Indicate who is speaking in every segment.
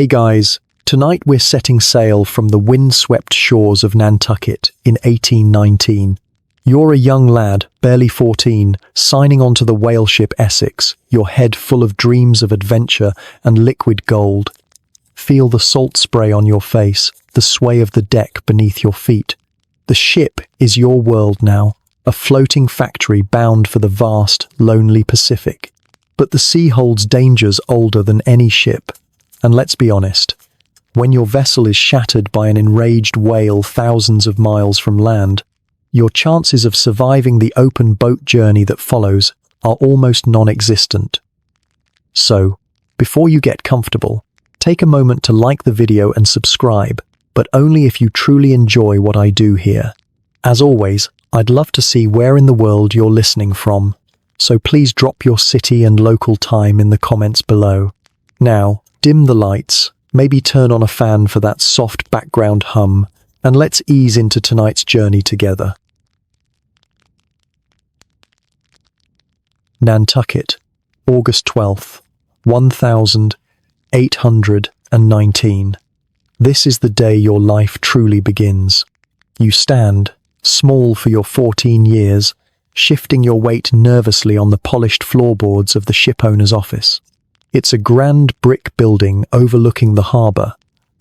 Speaker 1: Hey guys, tonight we're setting sail from the windswept shores of Nantucket in 1819. You're a young lad, barely 14, signing onto the whaleship Essex, your head full of dreams of adventure and liquid gold. Feel the salt spray on your face, the sway of the deck beneath your feet. The ship is your world now, a floating factory bound for the vast, lonely Pacific. But the sea holds dangers older than any ship. And let's be honest, when your vessel is shattered by an enraged whale thousands of miles from land, your chances of surviving the open boat journey that follows are almost non-existent. So, before you get comfortable, take a moment to like the video and subscribe, but only if you truly enjoy what I do here. As always, I'd love to see where in the world you're listening from, so please drop your city and local time in the comments below. Now, dim the lights, maybe turn on a fan for that soft background hum, and let's ease into tonight's journey together. Nantucket, August 12th, 1819. This is the day your life truly begins. You stand, small for your 14 years, shifting your weight nervously on the polished floorboards of the shipowner's office. It's a grand brick building overlooking the harbour,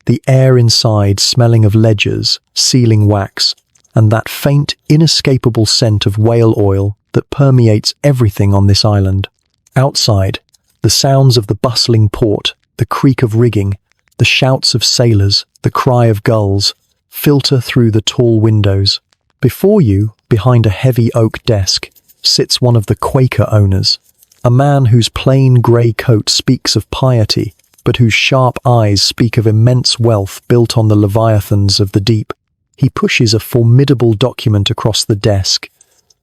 Speaker 1: the air inside smelling of ledgers, sealing wax, and that faint, inescapable scent of whale oil that permeates everything on this island. Outside, the sounds of the bustling port, the creak of rigging, the shouts of sailors, the cry of gulls, filter through the tall windows. Before you, behind a heavy oak desk, sits one of the Quaker owners, a man whose plain grey coat speaks of piety, but whose sharp eyes speak of immense wealth built on the leviathans of the deep. He pushes a formidable document across the desk,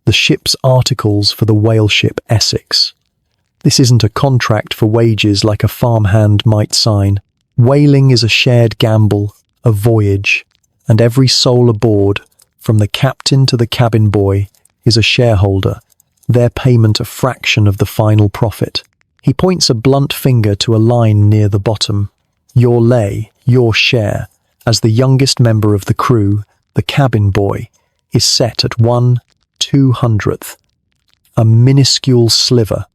Speaker 1: the ship's articles for the whaleship Essex. This isn't a contract for wages like a farmhand might sign. Whaling is a shared gamble, a voyage, and every soul aboard, from the captain to the cabin boy, is a shareholder, their payment a fraction of the final profit. He points a blunt finger to a line near the bottom. Your lay, your share, as the youngest member of the crew, the cabin boy, is set at 1/200th. A minuscule sliver,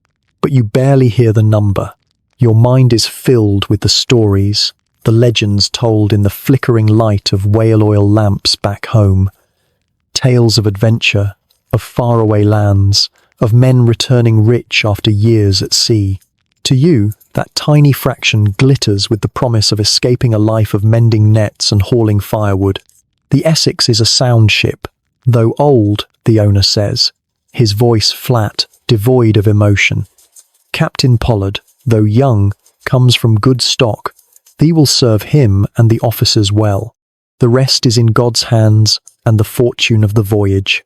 Speaker 1: but you barely hear the number. Your mind is filled with the stories, the legends told in the flickering light of whale oil lamps back home. Tales of adventure, of faraway lands, of men returning rich after years at sea. To you, that tiny fraction glitters with the promise of escaping a life of mending nets and hauling firewood. The Essex is a sound ship, though old, the owner says, his voice flat, devoid of emotion. Captain Pollard, though young, comes from good stock. Thee will serve him and the officers well. The rest is in God's hands and the fortune of the voyage.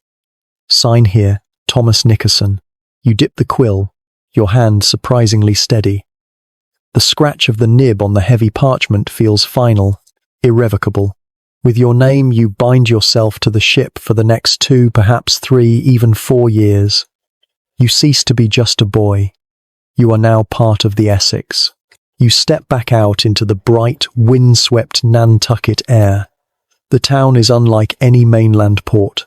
Speaker 1: Sign here, Thomas Nickerson. You dip the quill, your hand surprisingly steady. The scratch of the nib on the heavy parchment feels final, irrevocable. With your name you bind yourself to the ship for the next 2, perhaps 3, even 4 years. You cease to be just a boy. You are now part of the Essex. You step back out into the bright, windswept Nantucket air. The town is unlike any mainland port.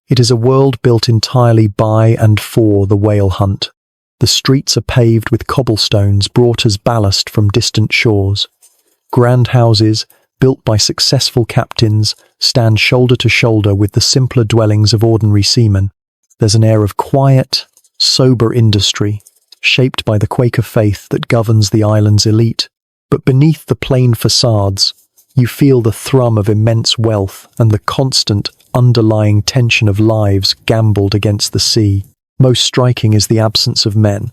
Speaker 1: It is a world built entirely by and for the whale hunt. The streets are paved with cobblestones brought as ballast from distant shores. Grand houses, built by successful captains, stand shoulder to shoulder with the simpler dwellings of ordinary seamen. There's an air of quiet, sober industry, shaped by the Quaker faith that governs the island's elite. But beneath the plain facades, you feel the thrum of immense wealth and the constant, underlying tension of lives gambled against the sea. Most striking is the absence of men.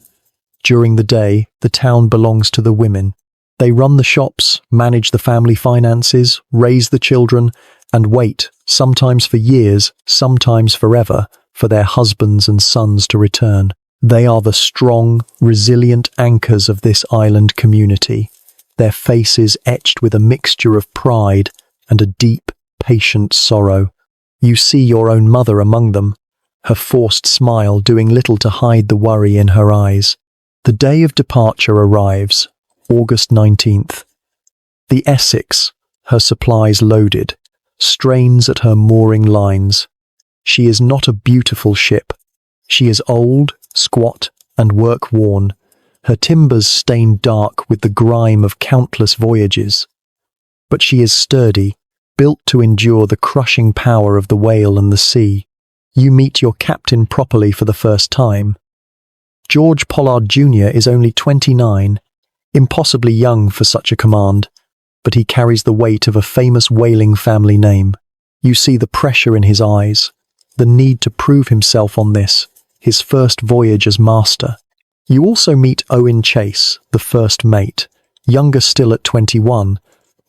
Speaker 1: During the day, the town belongs to the women. They run the shops, manage the family finances, raise the children, and wait, sometimes for years, sometimes forever, for their husbands and sons to return. They are the strong, resilient anchors of this island community, their faces etched with a mixture of pride and a deep, patient sorrow. You see your own mother among them, her forced smile doing little to hide the worry in her eyes. The day of departure arrives, August 19th. The Essex, her supplies loaded, strains at her mooring lines. She is not a beautiful ship. She is old, squat, and work-worn, her timbers stained dark with the grime of countless voyages. But she is sturdy, built to endure the crushing power of the whale and the sea. You meet your captain properly for the first time. George Pollard Jr. is only 29, impossibly young for such a command, but he carries the weight of a famous whaling family name. You see the pressure in his eyes, the need to prove himself on this, his first voyage as master. You also meet Owen Chase, the first mate, younger still at 21,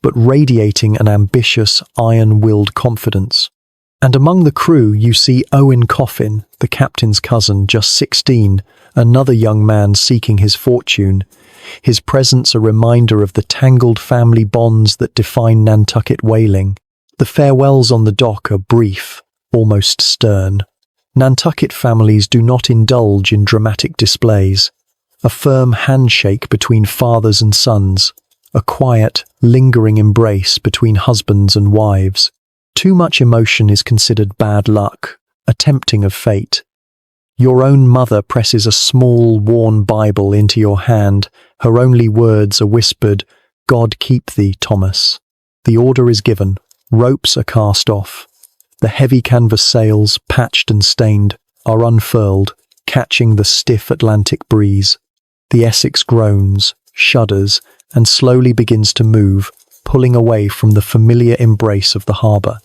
Speaker 1: but radiating an ambitious, iron-willed confidence. And among the crew you see Owen Coffin, the captain's cousin, just 16, another young man seeking his fortune, his presence a reminder of the tangled family bonds that define Nantucket whaling. The farewells on the dock are brief, almost stern. Nantucket families do not indulge in dramatic displays. A firm handshake between fathers and sons, a quiet, lingering embrace between husbands and wives. Too much emotion is considered bad luck, a tempting of fate. Your own mother presses a small, worn Bible into your hand. Her only words are whispered, "God keep thee, Thomas." The order is given. Ropes are cast off. The heavy canvas sails, patched and stained, are unfurled, catching the stiff Atlantic breeze. The Essex groans, shudders, and slowly begins to move, pulling away from the familiar embrace of the harbour.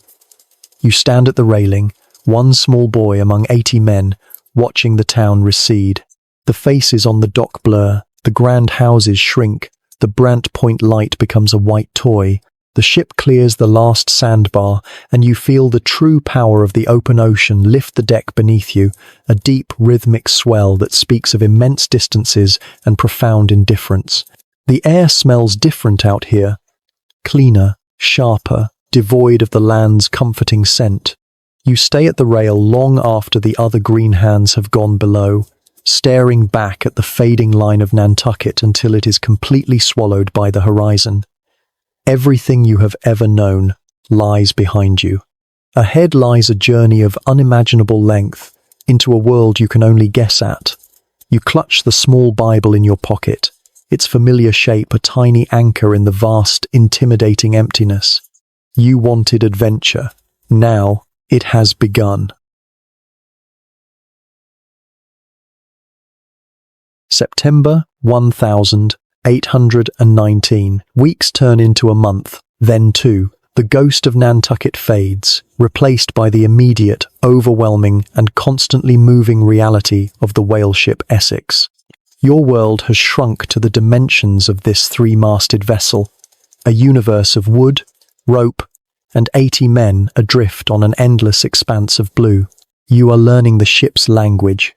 Speaker 1: You stand at the railing, one small boy among 80 men, watching the town recede. The faces on the dock blur, the grand houses shrink, the Brant Point light becomes a white toy. The ship clears the last sandbar, and you feel the true power of the open ocean lift the deck beneath you, a deep, rhythmic swell that speaks of immense distances and profound indifference. The air smells different out here, cleaner, sharper, devoid of the land's comforting scent. You stay at the rail long after the other green hands have gone below, staring back at the fading line of Nantucket until it is completely swallowed by the horizon. Everything you have ever known lies behind you. Ahead lies a journey of unimaginable length into a world you can only guess at. You clutch the small Bible in your pocket, its familiar shape a tiny anchor in the vast, intimidating emptiness. You wanted adventure. Now it has begun. September 1819. Weeks turn into a month, then two. The ghost of Nantucket fades, replaced by the immediate, overwhelming, and constantly moving reality of the whaleship Essex. Your world has shrunk to the dimensions of this three-masted vessel, a universe of wood, rope, and 80 men adrift on an endless expanse of blue. You are learning the ship's language,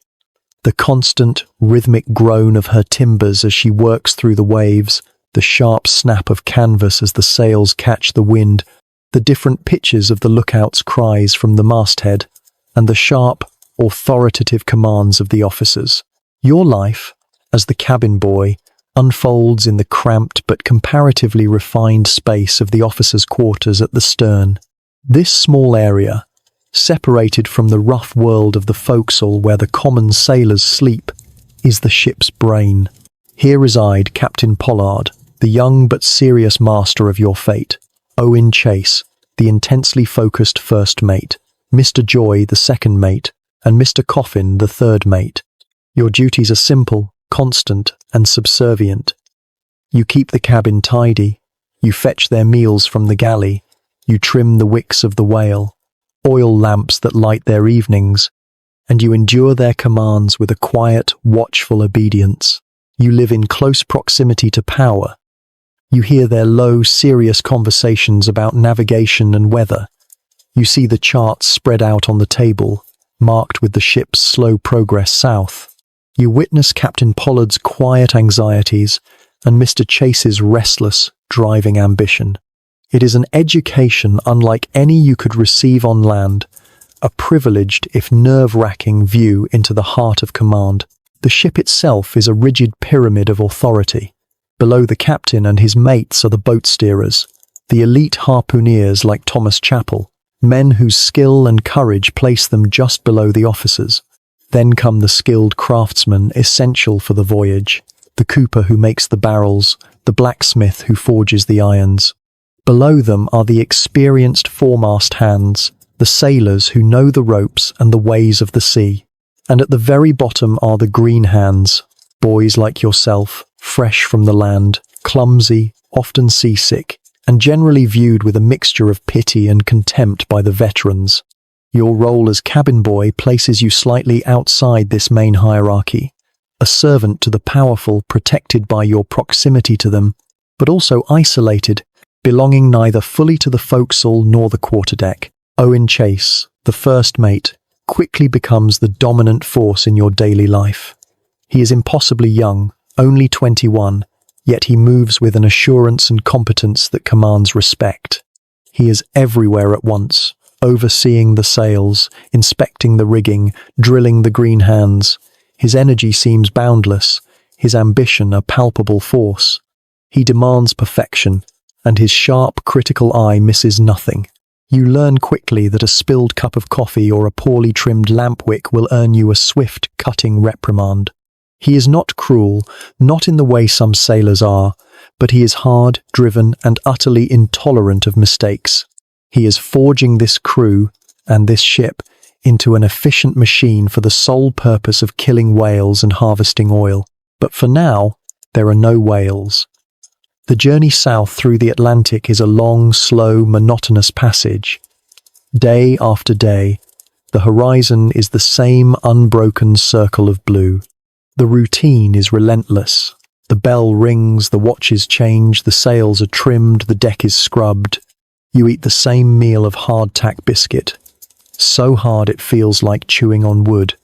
Speaker 1: the constant, rhythmic groan of her timbers as she works through the waves, the sharp snap of canvas as the sails catch the wind, the different pitches of the lookout's cries from the masthead, and the sharp, authoritative commands of the officers. Your life, as the cabin boy, unfolds in the cramped but comparatively refined space of the officers' quarters at the stern. This small area, separated from the rough world of the forecastle where the common sailors sleep, is the ship's brain. Here reside Captain Pollard, the young but serious master of your fate, Owen Chase, the intensely focused first mate, Mr. Joy, the second mate, and Mr. Coffin, the third mate. Your duties are simple, constant, and subservient. You keep the cabin tidy, you fetch their meals from the galley, you trim the wicks of the whale, oil lamps that light their evenings, and you endure their commands with a quiet, watchful obedience. You live in close proximity to power. You hear their low, serious conversations about navigation and weather. You see the charts spread out on the table, marked with the ship's slow progress south. You witness Captain Pollard's quiet anxieties and Mr. Chase's restless, driving ambition. It is an education unlike any you could receive on land, a privileged, if nerve-wracking, view into the heart of command. The ship itself is a rigid pyramid of authority. Below the captain and his mates are the boat steerers, the elite harpooneers like Thomas Chappell, men whose skill and courage place them just below the officers. Then come the skilled craftsmen essential for the voyage, the cooper who makes the barrels, the blacksmith who forges the irons. Below them are the experienced foremast hands, the sailors who know the ropes and the ways of the sea. And at the very bottom are the green hands, boys like yourself, fresh from the land, clumsy, often seasick, and generally viewed with a mixture of pity and contempt by the veterans. Your role as cabin boy places you slightly outside this main hierarchy, a servant to the powerful protected by your proximity to them, but also isolated, belonging neither fully to the forecastle nor the quarterdeck. Owen Chase, the first mate, quickly becomes the dominant force in your daily life. He is impossibly young, only 21, yet he moves with an assurance and competence that commands respect. He is everywhere at once, overseeing the sails, inspecting the rigging, drilling the green hands. His energy seems boundless, his ambition a palpable force. He demands perfection, and his sharp, critical eye misses nothing. You learn quickly that a spilled cup of coffee or a poorly trimmed lamp wick will earn you a swift, cutting reprimand. He is not cruel, not in the way some sailors are, but he is hard, driven, and utterly intolerant of mistakes. He is forging this crew and this ship into an efficient machine for the sole purpose of killing whales and harvesting oil. But for now, there are no whales. The journey south through the Atlantic is a long, slow, monotonous passage. Day after day, the horizon is the same unbroken circle of blue. The routine is relentless. The bell rings, the watches change, the sails are trimmed, the deck is scrubbed. You eat the same meal of hardtack biscuit, so hard it feels like chewing on wood,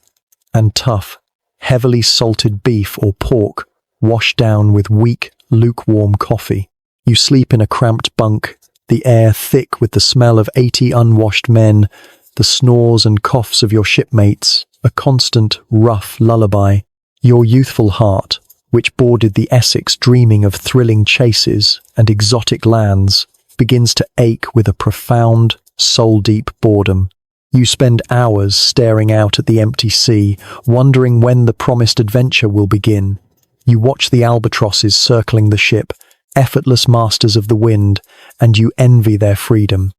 Speaker 1: and tough, heavily salted beef or pork washed down with weak, lukewarm coffee. You sleep in a cramped bunk, the air thick with the smell of 80 unwashed men, the snores and coughs of your shipmates, a constant, rough lullaby. Your youthful heart, which boarded the Essex dreaming of thrilling chases and exotic lands, begins to ache with a profound, soul-deep boredom. You spend hours staring out at the empty sea, wondering when the promised adventure will begin. You watch the albatrosses circling the ship, effortless masters of the wind, and you envy their freedom.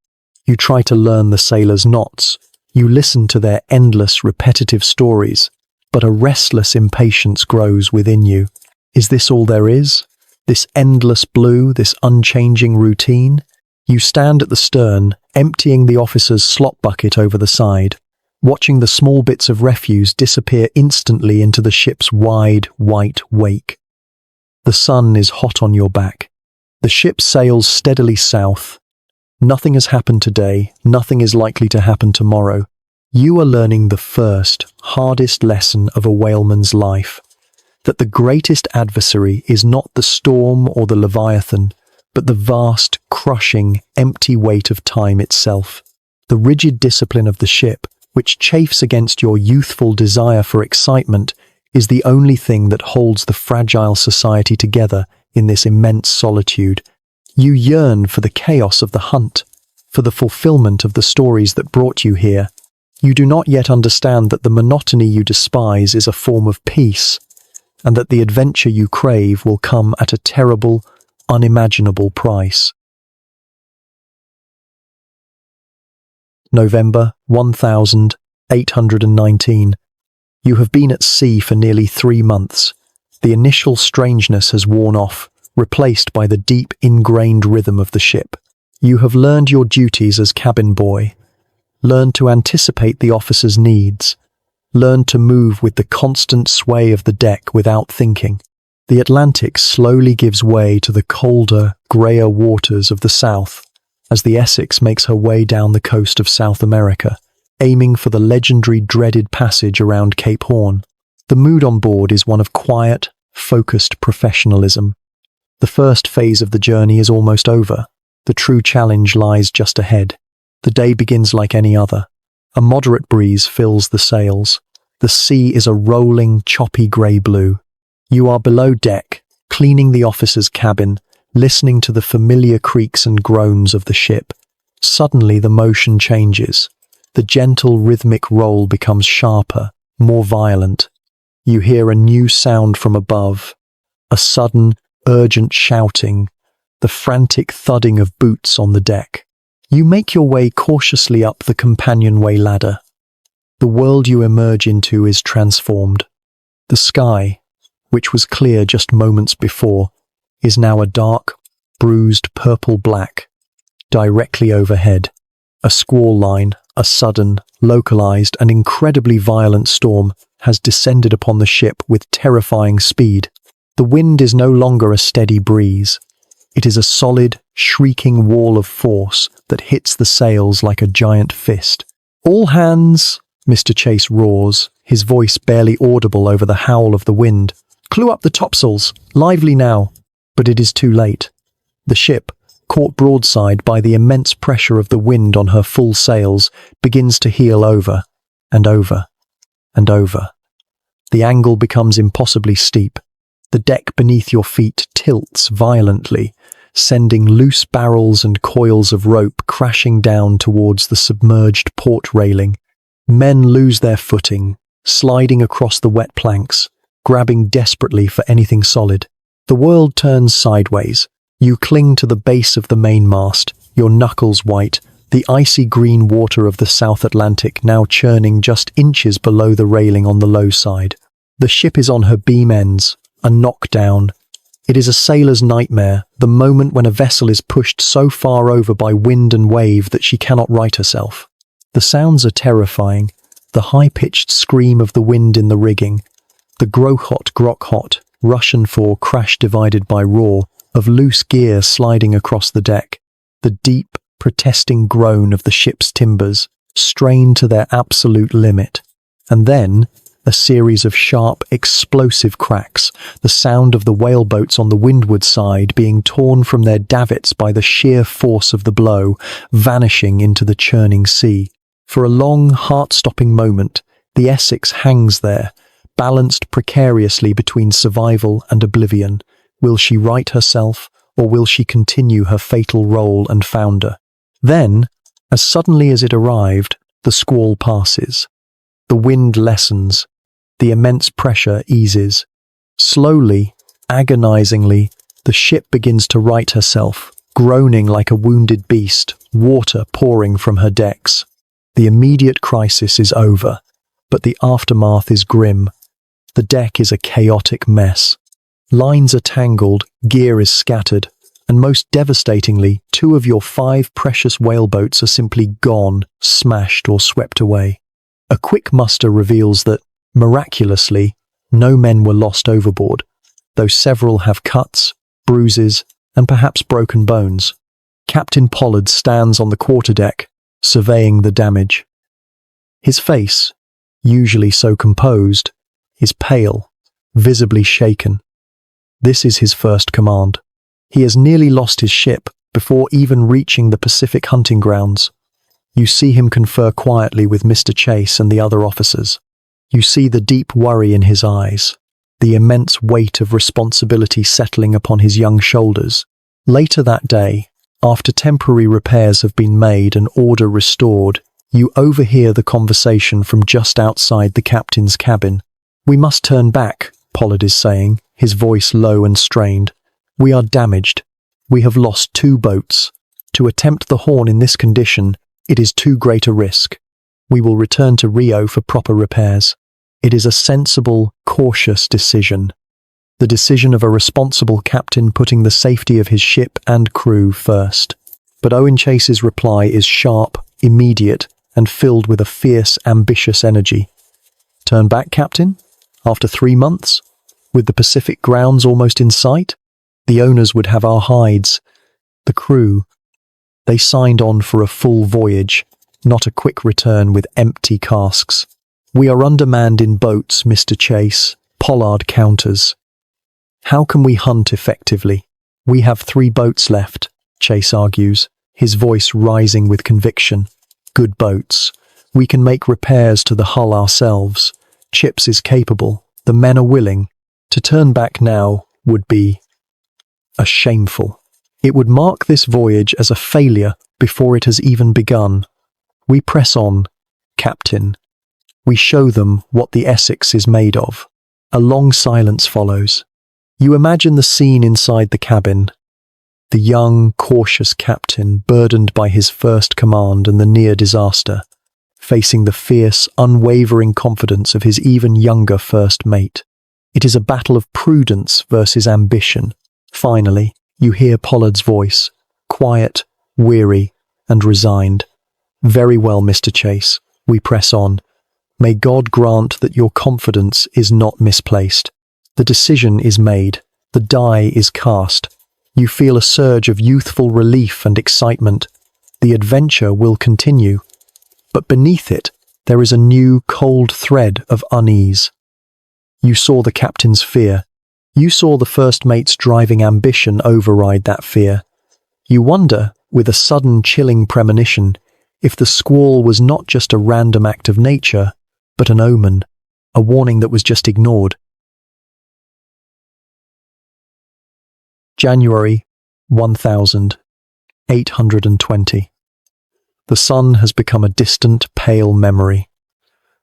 Speaker 1: You try to learn the sailors' knots. You listen to their endless, repetitive stories, but a restless impatience grows within you. Is this all there is? This endless blue, this unchanging routine? You stand at the stern, emptying the officer's slop bucket over the side, watching the small bits of refuse disappear instantly into the ship's wide, white wake. The sun is hot on your back. The ship sails steadily south. Nothing has happened today, nothing is likely to happen tomorrow. You are learning the first, hardest lesson of a whaleman's life, that the greatest adversary is not the storm or the leviathan, but the vast, crushing, empty weight of time itself. The rigid discipline of the ship, which chafes against your youthful desire for excitement, is the only thing that holds the fragile society together in this immense solitude. You yearn for the chaos of the hunt, for the fulfillment of the stories that brought you here. You do not yet understand that the monotony you despise is a form of peace, and that the adventure you crave will come at a terrible, unimaginable price. November 1819. You have been at sea for nearly 3 months. The initial strangeness has worn off, replaced by the deep, ingrained rhythm of the ship. You have learned your duties as cabin boy, learned to anticipate the officer's needs, learned to move with the constant sway of the deck without thinking. The Atlantic slowly gives way to the colder, greyer waters of the south, as the Essex makes her way down the coast of South America, aiming for the legendary dreaded passage around Cape Horn. The mood on board is one of quiet, focused professionalism. The first phase of the journey is almost over. The true challenge lies just ahead. The day begins like any other. A moderate breeze fills the sails. The sea is a rolling, choppy grey blue. You are below deck, cleaning the officer's cabin, listening to the familiar creaks and groans of the ship. Suddenly the motion changes. The gentle rhythmic roll becomes sharper, more violent. You hear a new sound from above, a sudden, urgent shouting, the frantic thudding of boots on the deck. You make your way cautiously up the companionway ladder. The world you emerge into is transformed. The sky, which was clear just moments before, is now a dark, bruised purple-black. Directly overhead, a squall line, a sudden, localized and incredibly violent storm has descended upon the ship with terrifying speed. The wind is no longer a steady breeze. It is a solid, shrieking wall of force that hits the sails like a giant fist. "All hands!" Mr. Chase roars, his voice barely audible over the howl of the wind. "Clew up the topsails! Lively now!" But it is too late. The ship, caught broadside by the immense pressure of the wind on her full sails, begins to heel over, and over, and over. The angle becomes impossibly steep. The deck beneath your feet tilts violently, sending loose barrels and coils of rope crashing down towards the submerged port railing. Men lose their footing, sliding across the wet planks, grabbing desperately for anything solid. The world turns sideways. You cling to the base of the mainmast, your knuckles white, the icy green water of the South Atlantic now churning just inches below the railing on the low side. The ship is on her beam ends, a knockdown. It is a sailor's nightmare, the moment when a vessel is pushed so far over by wind and wave that she cannot right herself. The sounds are terrifying, the high-pitched scream of the wind in the rigging, the grow-hot, grok-hot, Russian for crash divided by roar, of loose gear sliding across the deck, the deep, protesting groan of the ship's timbers, strained to their absolute limit. And then, a series of sharp, explosive cracks, the sound of the whaleboats on the windward side being torn from their davits by the sheer force of the blow, vanishing into the churning sea. For a long, heart-stopping moment, the Essex hangs there, balanced precariously between survival and oblivion. Will she right herself, or will she continue her fatal role and founder? Then, as suddenly as it arrived, the squall passes. The wind lessens. The immense pressure eases. Slowly, agonizingly, the ship begins to right herself, groaning like a wounded beast, water pouring from her decks. The immediate crisis is over, but the aftermath is grim. The deck is a chaotic mess. Lines are tangled, gear is scattered, and most devastatingly, 2 of your 5 precious whaleboats are simply gone, smashed or swept away. A quick muster reveals that, miraculously, no men were lost overboard, though several have cuts, bruises, and perhaps broken bones. Captain Pollard stands on the quarterdeck, surveying the damage. His face, usually so composed, is pale, visibly shaken. This is his first command. He has nearly lost his ship before even reaching the Pacific hunting grounds. You see him confer quietly with Mr. Chase and the other officers. You see the deep worry in his eyes, the immense weight of responsibility settling upon his young shoulders. Later that day, after temporary repairs have been made and order restored, you overhear the conversation from just outside the captain's cabin. "We must turn back," Pollard is saying, his voice low and strained. "We are damaged. We have lost 2 boats. To attempt the Horn in this condition, it is too great a risk. We will return to Rio for proper repairs." It is a sensible, cautious decision. The decision of a responsible captain putting the safety of his ship and crew first. But Owen Chase's reply is sharp, immediate, and filled with a fierce, ambitious energy. "Turn back, Captain? After 3 months? With the Pacific grounds almost in sight? The owners would have our hides. The crew, they signed on for a full voyage, not a quick return with empty casks. We are undermanned in boats, Mr. Chase," Pollard counters. "How can we hunt effectively? We have 3 boats left," Chase argues, his voice rising with conviction. "Good boats. We can make repairs to the hull ourselves. Chips is capable. The men are willing. To turn back now would be a shameful. It would mark this voyage as a failure before it has even begun. We press on, Captain. We show them what the Essex is made of. A long silence follows. You imagine the scene inside the cabin. The young, cautious captain, burdened by his first command and the near disaster, facing the fierce, unwavering confidence of his even younger first mate. It is a battle of prudence versus ambition. Finally, you hear Pollard's voice, quiet, weary, and resigned. Very well, Mr. Chase. We press on. May God grant that your confidence is not misplaced. The decision is made. The die is cast. You feel a surge of youthful relief and excitement. The adventure will continue. But beneath it, there is a new, cold thread of unease. You saw the captain's fear. You saw the first mate's driving ambition override that fear. You wonder, with a sudden chilling premonition, if the squall was not just a random act of nature, but an omen, a warning that was just ignored. January 1820. The sun has become a distant, pale memory.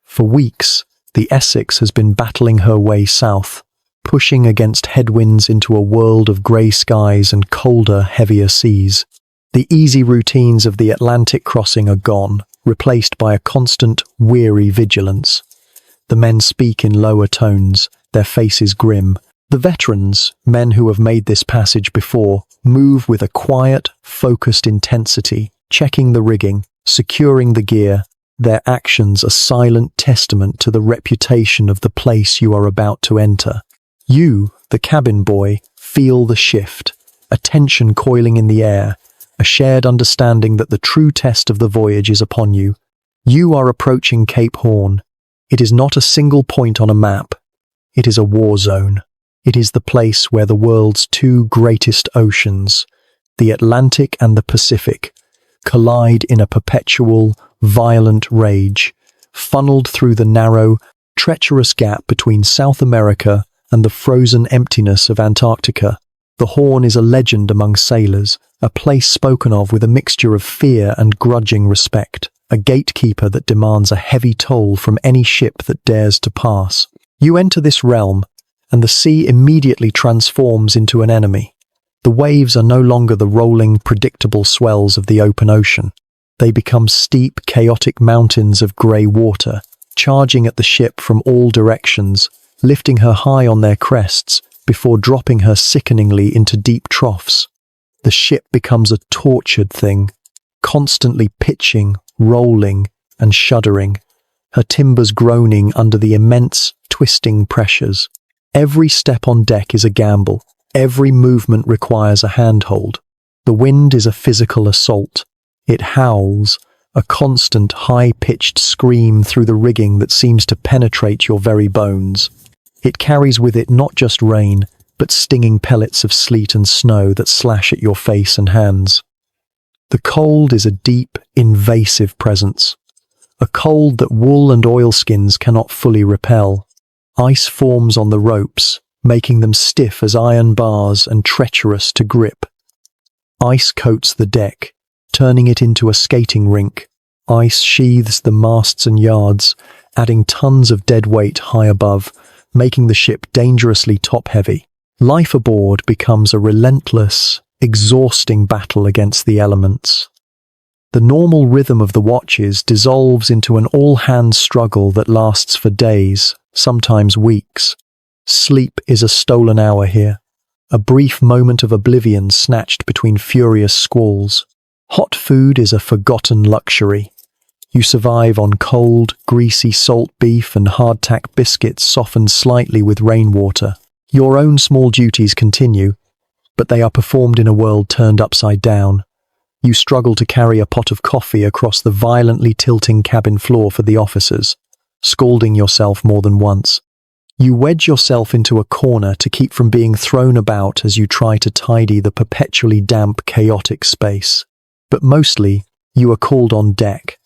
Speaker 1: For weeks, the Essex has been battling her way south, pushing against headwinds into a world of grey skies and colder, heavier seas. The easy routines of the Atlantic crossing are gone, replaced by a constant, weary vigilance. The men speak in lower tones, their faces grim. The veterans, men who have made this passage before, move with a quiet, focused intensity, checking the rigging, securing the gear, their actions a silent testament to the reputation of the place you are about to enter. You, the cabin boy, feel the shift, a tension coiling in the air, a shared understanding that the true test of the voyage is upon you. You are approaching Cape Horn. It is not a single point on a map. It is a war zone. It is the place where the world's two greatest oceans, the Atlantic and the Pacific, collide in a perpetual, violent rage, funneled through the narrow, treacherous gap between South America and the frozen emptiness of Antarctica. The Horn is a legend among sailors, a place spoken of with a mixture of fear and grudging respect, a gatekeeper that demands a heavy toll from any ship that dares to pass. You enter this realm, and the sea immediately transforms into an enemy. The waves are no longer the rolling, predictable swells of the open ocean. They become steep, chaotic mountains of grey water, charging at the ship from all directions, lifting her high on their crests before dropping her sickeningly into deep troughs. The ship becomes a tortured thing, constantly pitching, rolling, and shuddering, her timbers groaning under the immense, twisting pressures. Every step on deck is a gamble. Every movement requires a handhold. The wind is a physical assault. It howls, a constant, high-pitched scream through the rigging that seems to penetrate your very bones. It carries with it not just rain, but stinging pellets of sleet and snow that slash at your face and hands. The cold is a deep, invasive presence, a cold that wool and oilskins cannot fully repel. Ice forms on the ropes, making them stiff as iron bars and treacherous to grip. Ice coats the deck, turning it into a skating rink. Ice sheathes the masts and yards, adding tons of dead weight high above, making the ship dangerously top-heavy. Life aboard becomes a relentless, exhausting battle against the elements. The normal rhythm of the watches dissolves into an all-hands struggle that lasts for days, sometimes weeks. Sleep is a stolen hour here, a brief moment of oblivion snatched between furious squalls. Hot food is a forgotten luxury. You survive on cold, greasy salt beef and hardtack biscuits softened slightly with rainwater. Your own small duties continue, but they are performed in a world turned upside down. You struggle to carry a pot of coffee across the violently tilting cabin floor for the officers, scalding yourself more than once. You wedge yourself into a corner to keep from being thrown about as you try to tidy the perpetually damp, chaotic space. But mostly, you are called on deck,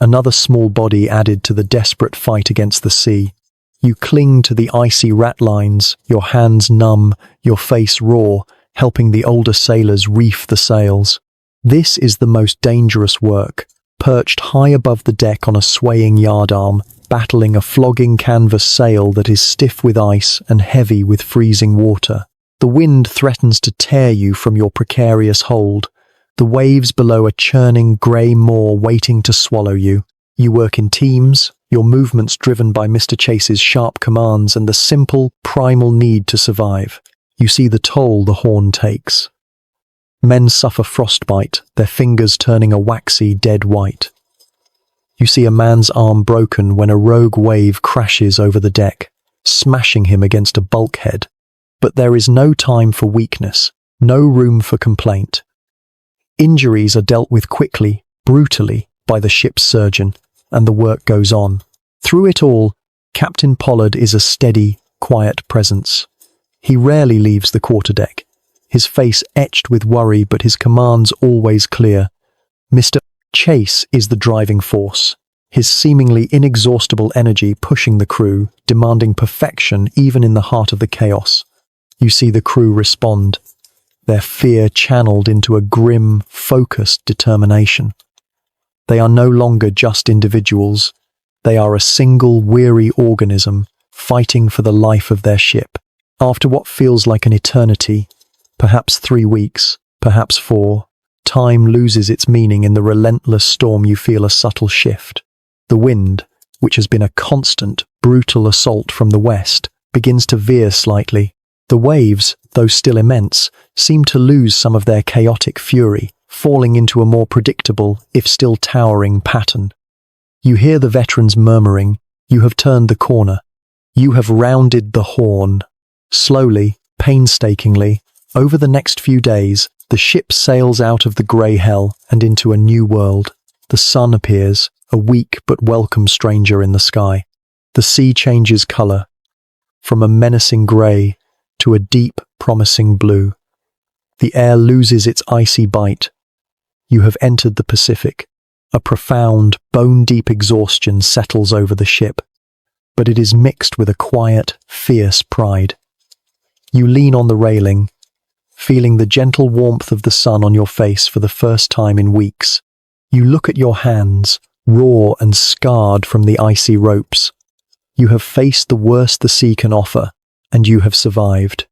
Speaker 1: another small body added to the desperate fight against the sea. You cling to the icy ratlines, your hands numb, your face raw, helping the older sailors reef the sails. This is the most dangerous work, perched high above the deck on a swaying yardarm, battling a flogging canvas sail that is stiff with ice and heavy with freezing water. The wind threatens to tear you from your precarious hold. The waves below a churning grey maw waiting to swallow you. You work in teams, your movements driven by Mr. Chase's sharp commands and the simple, primal need to survive. You see the toll the horn takes. Men suffer frostbite, their fingers turning a waxy, dead white. You see a man's arm broken when a rogue wave crashes over the deck, smashing him against a bulkhead. But there is no time for weakness, no room for complaint. Injuries are dealt with quickly, brutally, by the ship's surgeon, and the work goes on. Through it all, Captain Pollard is a steady, quiet presence. He rarely leaves the quarterdeck, his face etched with worry but his commands always clear. Mr. Chase is the driving force, his seemingly inexhaustible energy pushing the crew, demanding perfection even in the heart of the chaos. You see the crew respond, their fear channeled into a grim, focused determination. They are no longer just individuals. They are a single, weary organism, fighting for the life of their ship. After what feels like an eternity, perhaps 3 weeks, perhaps 4, time loses its meaning in the relentless storm. You feel a subtle shift. The wind, which has been a constant, brutal assault from the west, begins to veer slightly. The waves, though still immense, seem to lose some of their chaotic fury, falling into a more predictable, if still towering, pattern. You hear the veterans murmuring, "You have turned the corner. You have rounded the horn." Slowly, painstakingly, over the next few days, the ship sails out of the grey hell and into a new world. The sun appears, a weak but welcome stranger in the sky. The sea changes colour, from a menacing grey to a deep, promising blue. The air loses its icy bite. You have entered the Pacific. A profound, bone-deep exhaustion settles over the ship, but it is mixed with a quiet, fierce pride. You lean on the railing, feeling the gentle warmth of the sun on your face for the first time in weeks. You look at your hands, raw and scarred from the icy ropes. You have faced the worst the sea can offer, and you have survived.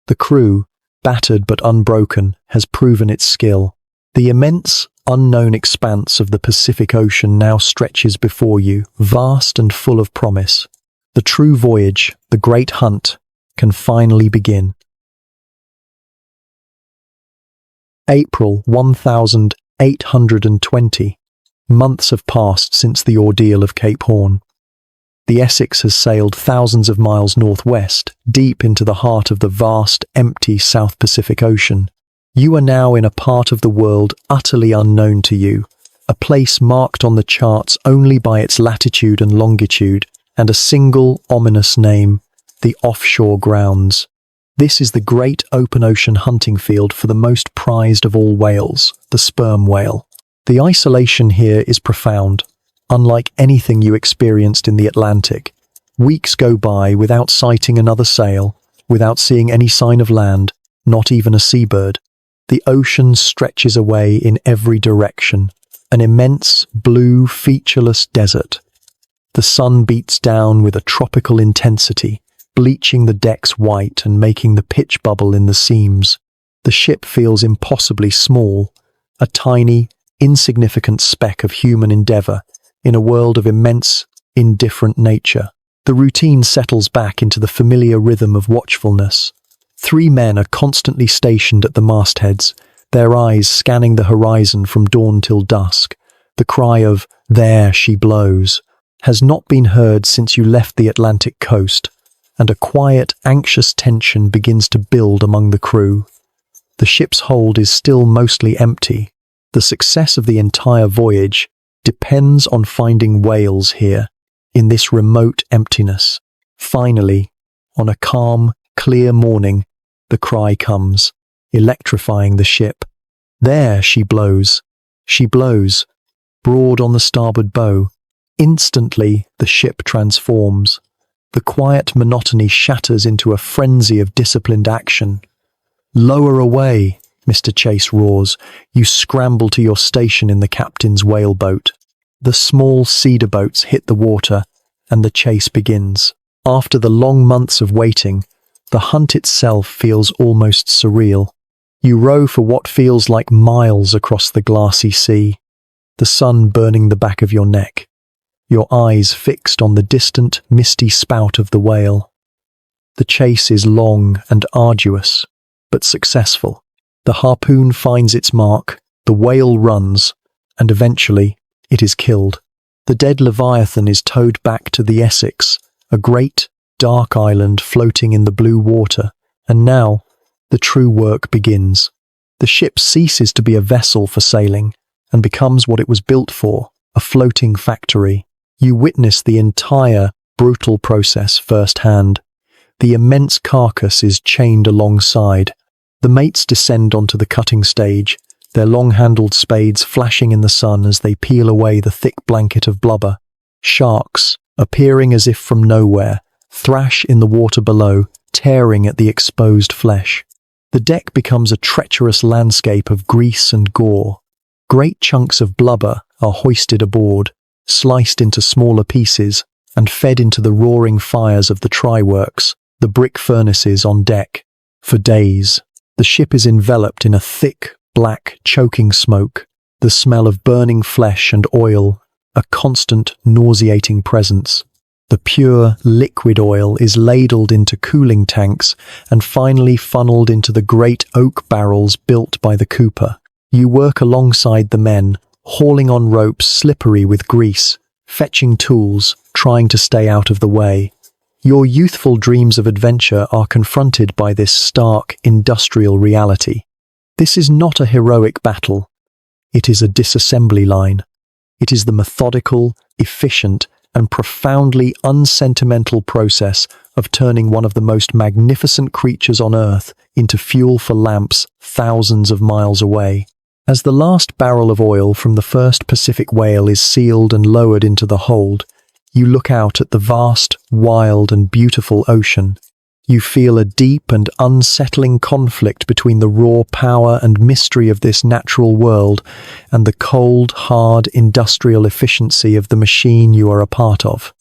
Speaker 1: The crew, battered but unbroken, has proven its skill. The immense, unknown expanse of the Pacific Ocean now stretches before you, vast and full of promise. The true voyage, the great hunt, can finally begin. April 1820. Months have passed since the ordeal of Cape Horn. The Essex has sailed thousands of miles northwest, deep into the heart of the vast, empty South Pacific Ocean. You are now in a part of the world utterly unknown to you, a place marked on the charts only by its latitude and longitude, and a single ominous name, the offshore grounds. This is the great open ocean hunting field for the most prized of all whales, the sperm whale. The isolation here is profound. Unlike anything you experienced in the Atlantic, weeks go by without sighting another sail, without seeing any sign of land, not even a seabird. The ocean stretches away in every direction, an immense, blue, featureless desert. The sun beats down with a tropical intensity, bleaching the decks white and making the pitch bubble in the seams. The ship feels impossibly small, a tiny, insignificant speck of human endeavour in a world of immense, indifferent nature. The routine settles back into the familiar rhythm of watchfulness. 3 men are constantly stationed at the mastheads, their eyes scanning the horizon from dawn till dusk. The cry of "There she blows" has not been heard since you left the Atlantic coast, and a quiet, anxious tension begins to build among the crew. The ship's hold is still mostly empty. The success of the entire voyage depends on finding whales here, in this remote emptiness. Finally, on a calm, clear morning, the cry comes, electrifying the ship. There she blows. She blows, broad on the starboard bow. Instantly, the ship transforms. The quiet monotony shatters into a frenzy of disciplined action. Lower away, Mr. Chase roars. You scramble to your station in the captain's whaleboat. The small cedar boats hit the water, and the chase begins. After the long months of waiting, the hunt itself feels almost surreal. You row for what feels like miles across the glassy sea, the sun burning the back of your neck, your eyes fixed on the distant, misty spout of the whale. The chase is long and arduous, but successful. The harpoon finds its mark, the whale runs, and eventually it is killed. The dead Leviathan is towed back to the Essex, a great, dark island floating in the blue water, and now the true work begins. The ship ceases to be a vessel for sailing and becomes what it was built for, a floating factory. You witness the entire brutal process firsthand. The immense carcass is chained alongside. The mates descend onto the cutting stage, their long-handled spades flashing in the sun as they peel away the thick blanket of blubber. Sharks, appearing as if from nowhere, thrash in the water below, tearing at the exposed flesh. The deck becomes a treacherous landscape of grease and gore. Great chunks of blubber are hoisted aboard, sliced into smaller pieces, and fed into the roaring fires of the try-works, the brick furnaces on deck. For days, the ship is enveloped in a thick, black, choking smoke, the smell of burning flesh and oil, a constant, nauseating presence. The pure, liquid oil is ladled into cooling tanks and finally funneled into the great oak barrels built by the cooper. You work alongside the men, hauling on ropes slippery with grease, fetching tools, trying to stay out of the way. Your youthful dreams of adventure are confronted by this stark, industrial reality. This is not a heroic battle. It is a disassembly line. It is the methodical, efficient, and profoundly unsentimental process of turning one of the most magnificent creatures on Earth into fuel for lamps thousands of miles away. As the last barrel of oil from the first Pacific whale is sealed and lowered into the hold, you look out at the vast, wild, and beautiful ocean. You feel a deep and unsettling conflict between the raw power and mystery of this natural world and the cold, hard, industrial efficiency of the machine you are a part of.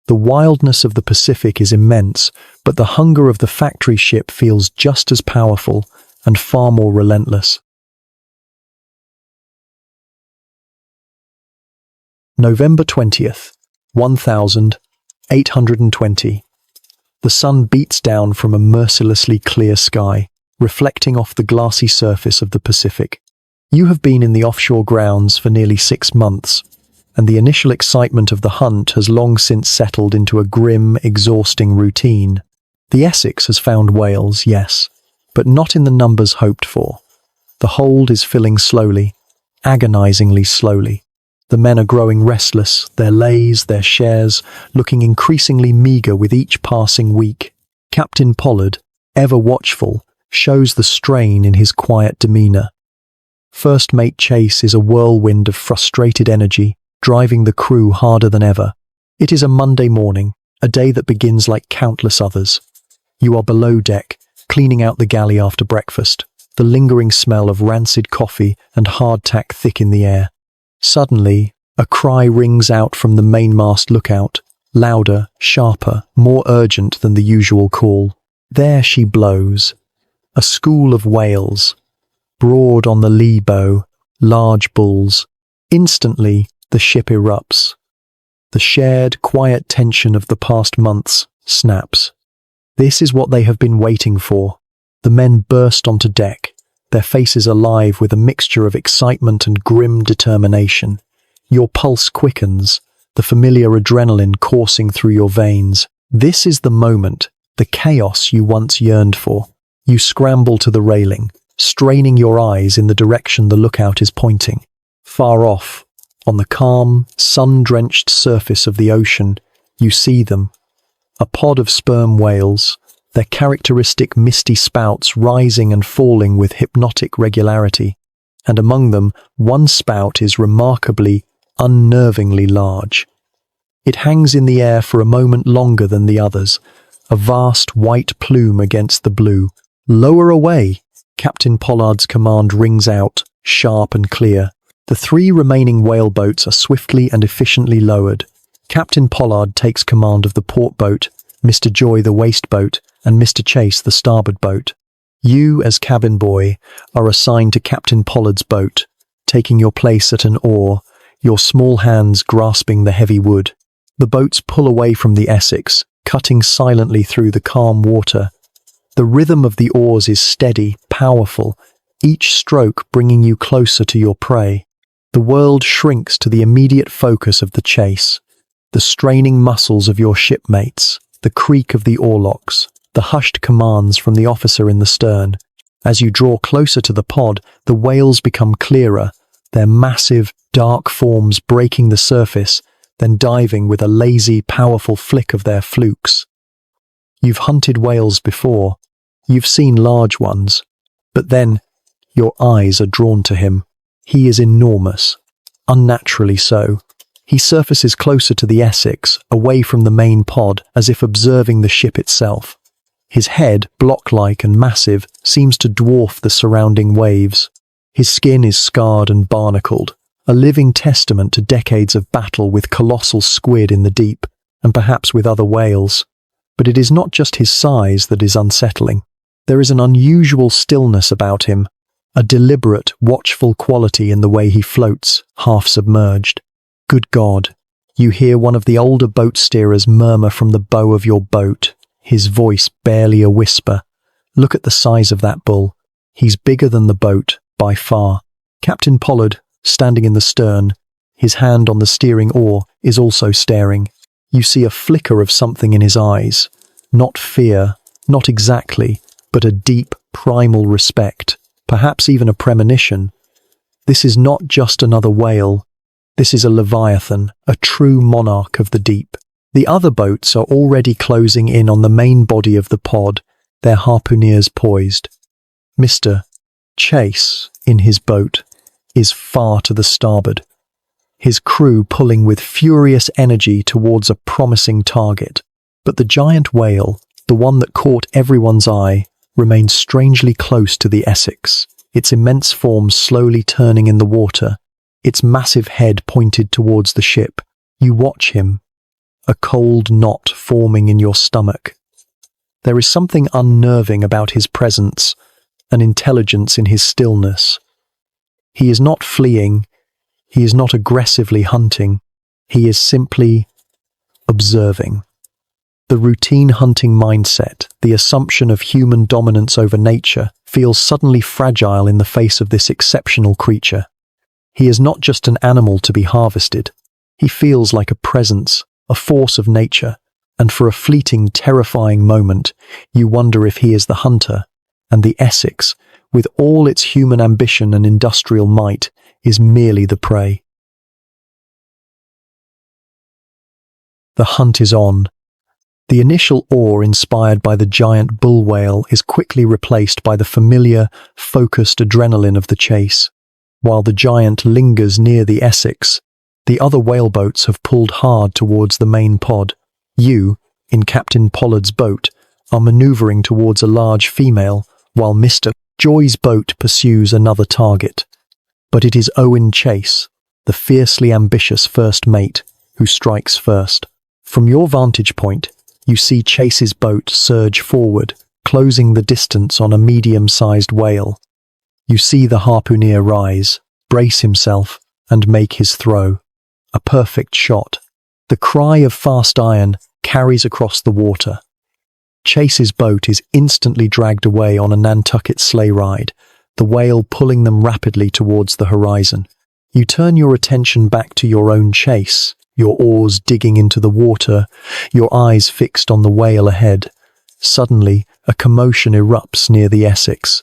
Speaker 1: The wildness of the Pacific is immense, but the hunger of the factory ship feels just as powerful and far more relentless. November 20th, 1820. The sun beats down from a mercilessly clear sky, reflecting off the glassy surface of the Pacific. You have been in the offshore grounds for nearly 6 months, and the initial excitement of the hunt has long since settled into a grim, exhausting routine. The Essex has found whales, yes, but not in the numbers hoped for. The hold is filling slowly, agonizingly slowly. The men are growing restless, their lays, their shares, looking increasingly meagre with each passing week. Captain Pollard, ever watchful, shows the strain in his quiet demeanor. First Mate Chase is a whirlwind of frustrated energy, driving the crew harder than ever. It is a Monday morning, a day that begins like countless others. You are below deck, cleaning out the galley after breakfast, the lingering smell of rancid coffee and hardtack thick in the air. Suddenly, a cry rings out from the mainmast lookout, louder, sharper, more urgent than the usual call. There she blows, a school of whales, broad on the lee bow, large bulls. Instantly, the ship erupts. The shared, quiet tension of the past months snaps. This is what they have been waiting for. The men burst onto deck, their faces alive with a mixture of excitement and grim determination. Your pulse quickens, the familiar adrenaline coursing through your veins. This is the moment, the chaos you once yearned for. You scramble to the railing, straining your eyes in the direction the lookout is pointing. Far off, on the calm, sun-drenched surface of the ocean, you see them. A pod of sperm whales, their characteristic misty spouts rising and falling with hypnotic regularity, and among them one spout is remarkably, unnervingly large. It hangs in the air for a moment longer than the others, a vast white plume against the blue. Lower away, Captain Pollard's command rings out, sharp and clear. The 3 remaining whaleboats are swiftly and efficiently lowered. Captain Pollard takes command of the port boat, Mr. Joy the waist boat, and Mr. Chase the starboard boat. You, as cabin boy, are assigned to Captain Pollard's boat, taking your place at an oar, your small hands grasping the heavy wood. The boats pull away from the Essex, cutting silently through the calm water. The rhythm of the oars is steady, powerful, each stroke bringing you closer to your prey. The world shrinks to the immediate focus of the chase. The straining muscles of your shipmates, the creak of the oarlocks, the hushed commands from the officer in the stern. As you draw closer to the pod, the whales become clearer, their massive, dark forms breaking the surface, then diving with a lazy, powerful flick of their flukes. You've hunted whales before. You've seen large ones. But then, your eyes are drawn to him. He is enormous. Unnaturally so. He surfaces closer to the Essex, away from the main pod, as if observing the ship itself. His head, block-like and massive, seems to dwarf the surrounding waves. His skin is scarred and barnacled, a living testament to decades of battle with colossal squid in the deep, and perhaps with other whales. But it is not just his size that is unsettling. There is an unusual stillness about him, a deliberate, watchful quality in the way he floats, half submerged. Good God, you hear one of the older boat steerers murmur from the bow of your boat, his voice barely a whisper. Look at the size of that bull. He's bigger than the boat, by far. Captain Pollard, standing in the stern, his hand on the steering oar, is also staring. You see a flicker of something in his eyes. Not fear, not exactly, but a deep, primal respect, perhaps even a premonition. This is not just another whale. This is a leviathan, a true monarch of the deep. The other boats are already closing in on the main body of the pod, their harpooneers poised. Mr. Chase, in his boat, is far to the starboard, his crew pulling with furious energy towards a promising target. But the giant whale, the one that caught everyone's eye, remains strangely close to the Essex, its immense form slowly turning in the water, its massive head pointed towards the ship. You watch him, a cold knot forming in your stomach. There is something unnerving about his presence, an intelligence in his stillness. He is not fleeing, he is not aggressively hunting, he is simply observing. The routine hunting mindset, the assumption of human dominance over nature, feels suddenly fragile in the face of this exceptional creature. He is not just an animal to be harvested. He feels like a presence, a force of nature, and for a fleeting, terrifying moment, you wonder if he is the hunter, and the Essex, with all its human ambition and industrial might, is merely the prey. The hunt is on. The initial awe inspired by the giant bull whale is quickly replaced by the familiar, focused adrenaline of the chase. While the giant lingers near the Essex, the other whaleboats have pulled hard towards the main pod. You, in Captain Pollard's boat, are maneuvering towards a large female, while Mr. Joy's boat pursues another target. But it is Owen Chase, the fiercely ambitious first mate, who strikes first. From your vantage point, you see Chase's boat surge forward, closing the distance on a medium-sized whale. You see the harpooneer rise, brace himself, and make his throw. A perfect shot. The cry of fast iron carries across the water. Chase's boat is instantly dragged away on a Nantucket sleigh ride, the whale pulling them rapidly towards the horizon. You turn your attention back to your own chase, your oars digging into the water, your eyes fixed on the whale ahead. Suddenly, a commotion erupts near the Essex.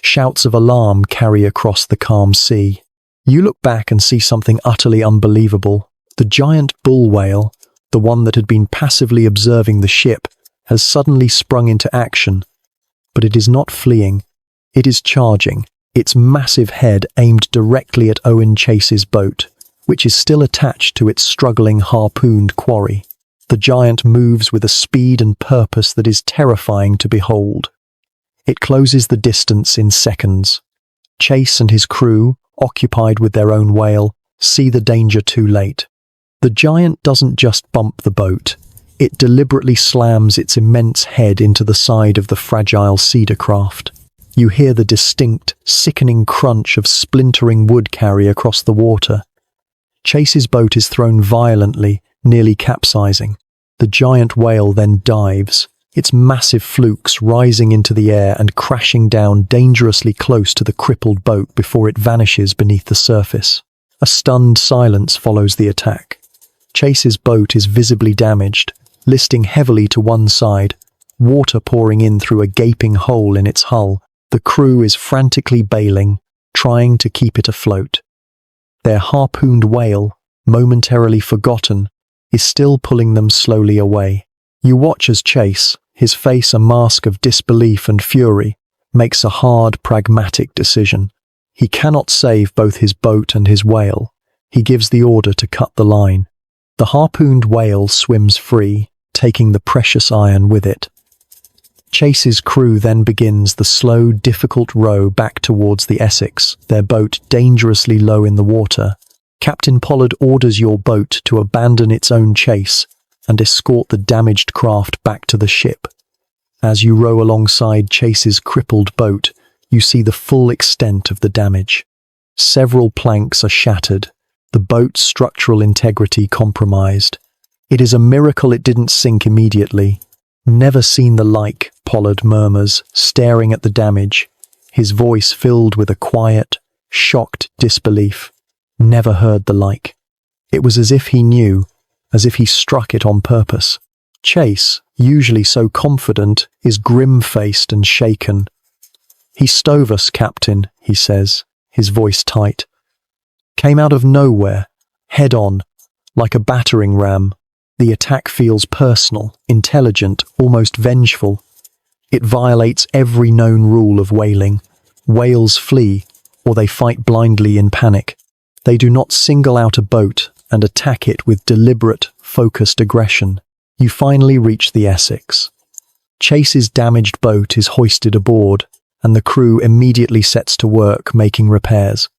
Speaker 1: Shouts of alarm carry across the calm sea. You look back and see something utterly unbelievable. The giant bull whale, the one that had been passively observing the ship, has suddenly sprung into action. But it is not fleeing. It is charging, its massive head aimed directly at Owen Chase's boat, which is still attached to its struggling harpooned quarry. The giant moves with a speed and purpose that is terrifying to behold. It closes the distance in seconds. Chase and his crew, occupied with their own whale, see the danger too late. The giant doesn't just bump the boat. It deliberately slams its immense head into the side of the fragile cedar craft. You hear the distinct, sickening crunch of splintering wood carry across the water. Chase's boat is thrown violently, nearly capsizing. The giant whale then dives, its massive flukes rising into the air and crashing down dangerously close to the crippled boat before it vanishes beneath the surface. A stunned silence follows the attack. Chase's boat is visibly damaged, listing heavily to one side, water pouring in through a gaping hole in its hull. The crew is frantically bailing, trying to keep it afloat. Their harpooned whale, momentarily forgotten, is still pulling them slowly away. You watch as Chase, his face a mask of disbelief and fury, makes a hard, pragmatic decision. He cannot save both his boat and his whale. He gives the order to cut the line. The harpooned whale swims free, taking the precious iron with it. Chase's crew then begins the slow, difficult row back towards the Essex, their boat dangerously low in the water. Captain Pollard orders your boat to abandon its own chase and escort the damaged craft back to the ship. As you row alongside Chase's crippled boat, you see the full extent of the damage. Several planks are shattered, the boat's structural integrity compromised. It is a miracle it didn't sink immediately. "Never seen the like," Pollard murmurs, staring at the damage, his voice filled with a quiet, shocked disbelief. Never heard the like. It was as if he knew, as if he struck it on purpose. Chase, usually so confident, is grim-faced and shaken. "He stove us, Captain," he says, his voice tight. "Came out of nowhere, head on, like a battering ram. The attack feels personal, intelligent, almost vengeful. It violates every known rule of whaling. Whales flee, or they fight blindly in panic. They do not single out a boat and attack it with deliberate, focused aggression. You finally reach the Essex. Chase's damaged boat is hoisted aboard, and the crew immediately sets to work making repairs.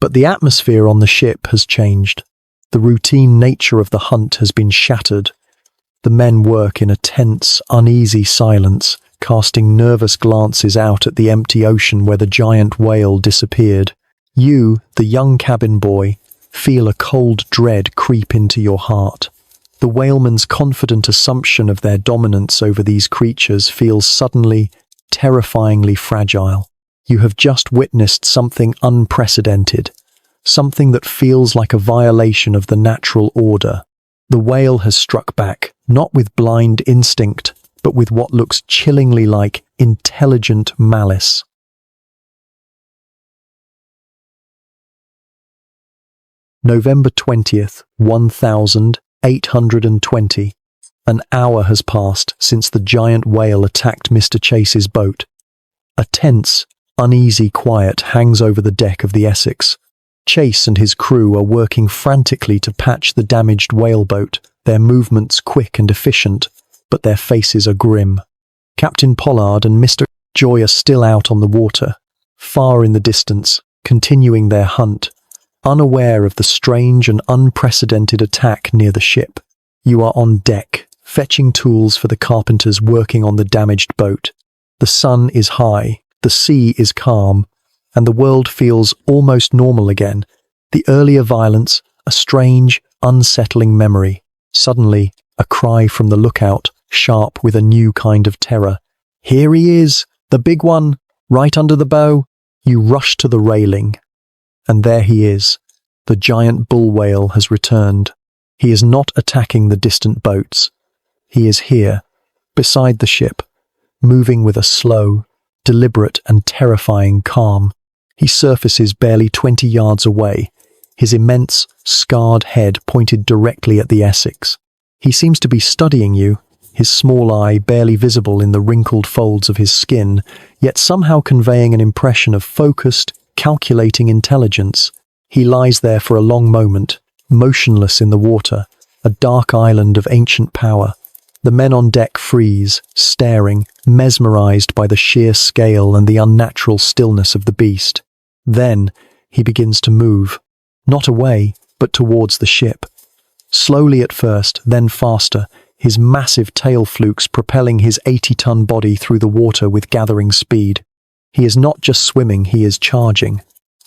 Speaker 1: But the atmosphere on the ship has changed. The routine nature of the hunt has been shattered. The men work in a tense, uneasy silence, casting nervous glances out at the empty ocean where the giant whale disappeared. You, the young cabin boy, feel a cold dread creep into your heart. The whalemen's confident assumption of their dominance over these creatures feels suddenly, terrifyingly fragile. You have just witnessed something unprecedented, something that feels like a violation of the natural order. The whale has struck back, not with blind instinct, but with what looks chillingly like intelligent malice. November 20th, 1820. An hour has passed since the giant whale attacked Mr. Chase's boat. A tense, uneasy quiet hangs over the deck of the Essex. Chase and his crew are working frantically to patch the damaged whaleboat, their movements quick and efficient, but their faces are grim. Captain Pollard and Mr. Joy are still out on the water, far in the distance, continuing their hunt, unaware of the strange and unprecedented attack near the ship. You are on deck, fetching tools for the carpenters working on the damaged boat. The sun is high, the sea is calm, and the world feels almost normal again. The earlier violence, a strange, unsettling memory. Suddenly, a cry from the lookout, sharp with a new kind of terror. "Here he is, the big one, right under the bow." You rush to the railing, and there he is. The giant bull whale has returned. He is not attacking the distant boats. He is here, beside the ship, moving with a slow, deliberate and terrifying calm. He surfaces barely 20 yards away, his immense, scarred head pointed directly at the Essex. He seems to be studying you, his small eye barely visible in the wrinkled folds of his skin, yet somehow conveying an impression of focused, calculating intelligence. He lies there for a long moment, motionless in the water, a dark island of ancient power. The men on deck freeze, staring, mesmerized by the sheer scale and the unnatural stillness of the beast. Then, he begins to move, not away, but towards the ship. Slowly at first, then faster, his massive tail flukes propelling his 80-ton body through the water with gathering speed. He is not just swimming, he is charging.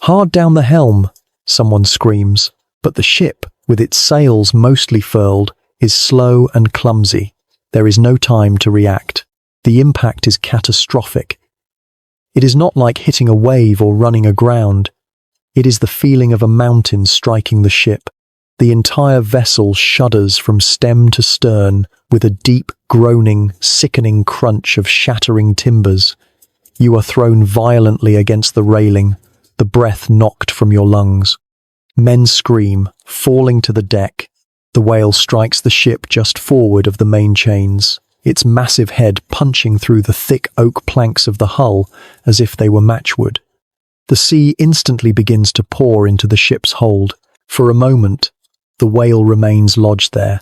Speaker 1: "Hard down the helm," someone screams, but the ship, with its sails mostly furled, is slow and clumsy. There is no time to react. The impact is catastrophic. It is not like hitting a wave or running aground. It is the feeling of a mountain striking the ship. The entire vessel shudders from stem to stern with a deep, groaning, sickening crunch of shattering timbers. You are thrown violently against the railing, the breath knocked from your lungs. Men scream, falling to the deck. The whale strikes the ship just forward of the main chains, its massive head punching through the thick oak planks of the hull as if they were matchwood. The sea instantly begins to pour into the ship's hold. For a moment, the whale remains lodged there,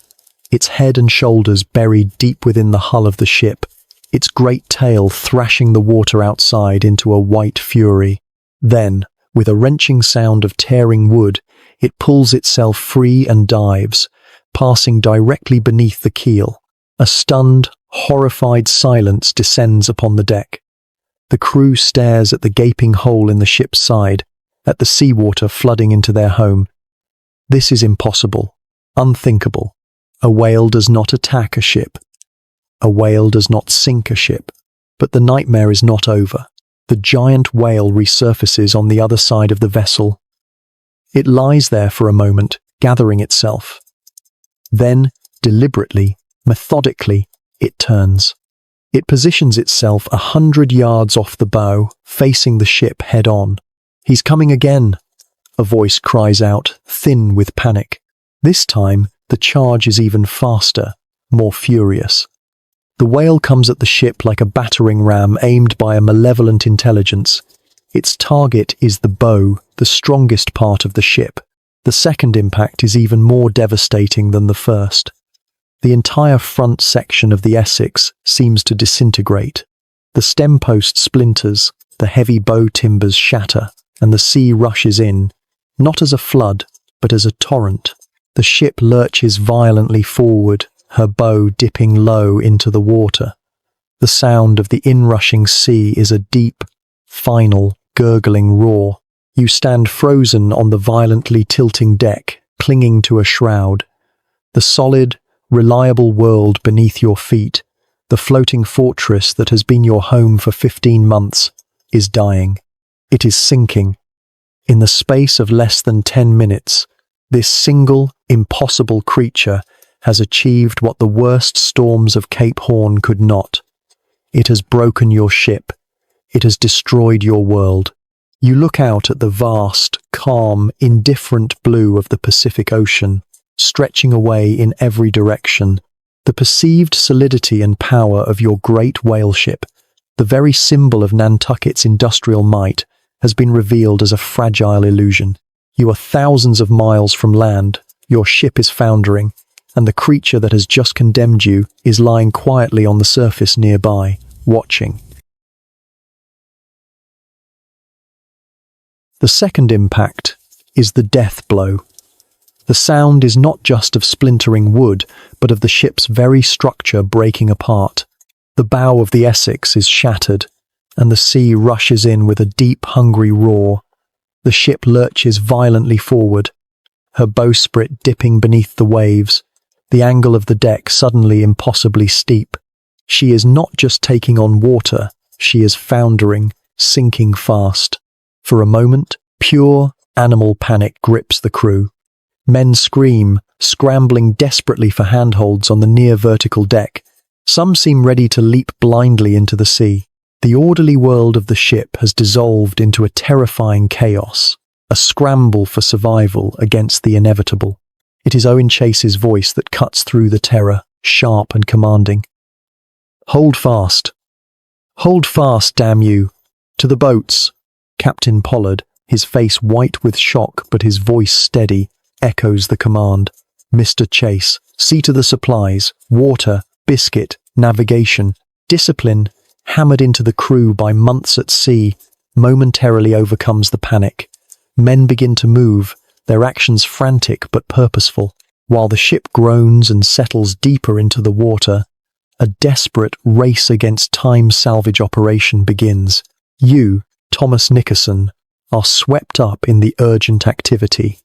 Speaker 1: its head and shoulders buried deep within the hull of the ship, its great tail thrashing the water outside into a white fury. Then, with a wrenching sound of tearing wood, it pulls itself free and dives, passing directly beneath the keel. A stunned, horrified silence descends upon the deck. The crew stares at the gaping hole in the ship's side, at the seawater flooding into their home. This is impossible, unthinkable. A whale does not attack a ship. A whale does not sink a ship. But the nightmare is not over. The giant whale resurfaces on the other side of the vessel. It lies there for a moment, gathering itself. Then, deliberately, methodically, it turns. It positions itself 100 yards off the bow, facing the ship head-on. "He's coming again," a voice cries out, thin with panic. This time, the charge is even faster, more furious. The whale comes at the ship like a battering ram aimed by a malevolent intelligence. Its target is the bow, the strongest part of the ship. The second impact is even more devastating than the first. The entire front section of the Essex seems to disintegrate. The stem post splinters, the heavy bow timbers shatter, and the sea rushes in, not as a flood, but as a torrent. The ship lurches violently forward, her bow dipping low into the water. The sound of the inrushing sea is a deep, final, gurgling roar. You stand frozen on the violently tilting deck, clinging to a shroud. The solid, reliable world beneath your feet, the floating fortress that has been your home for 15 months, is dying. It is sinking. In the space of less than 10 minutes, this single, impossible creature has achieved what the worst storms of Cape Horn could not. It has broken your ship. It has destroyed your world. You look out at the vast, calm, indifferent blue of the Pacific Ocean, stretching away in every direction. The perceived solidity and power of your great whaleship, the very symbol of Nantucket's industrial might, has been revealed as a fragile illusion. You are thousands of miles from land, your ship is foundering, and the creature that has just condemned you is lying quietly on the surface nearby, watching. The second impact is the death blow. The sound is not just of splintering wood, but of the ship's very structure breaking apart. The bow of the Essex is shattered, and the sea rushes in with a deep, hungry roar. The ship lurches violently forward, her bowsprit dipping beneath the waves, the angle of the deck suddenly impossibly steep. She is not just taking on water, she is foundering, sinking fast. For a moment, pure animal panic grips the crew. Men scream, scrambling desperately for handholds on the near-vertical deck. Some seem ready to leap blindly into the sea. The orderly world of the ship has dissolved into a terrifying chaos, a scramble for survival against the inevitable. It is Owen Chase's voice that cuts through the terror, sharp and commanding. "Hold fast. Hold fast, damn you. To the boats." Captain Pollard, his face white with shock but his voice steady, echoes the command. "Mr. Chase, see to the supplies. Water, biscuit, navigation, discipline, hammered into the crew by months at sea, momentarily overcomes the panic. Men begin to move, their actions frantic but purposeful. While the ship groans and settles deeper into the water, a desperate race against time salvage operation begins. You, Thomas Nickerson, are swept up in the urgent activity.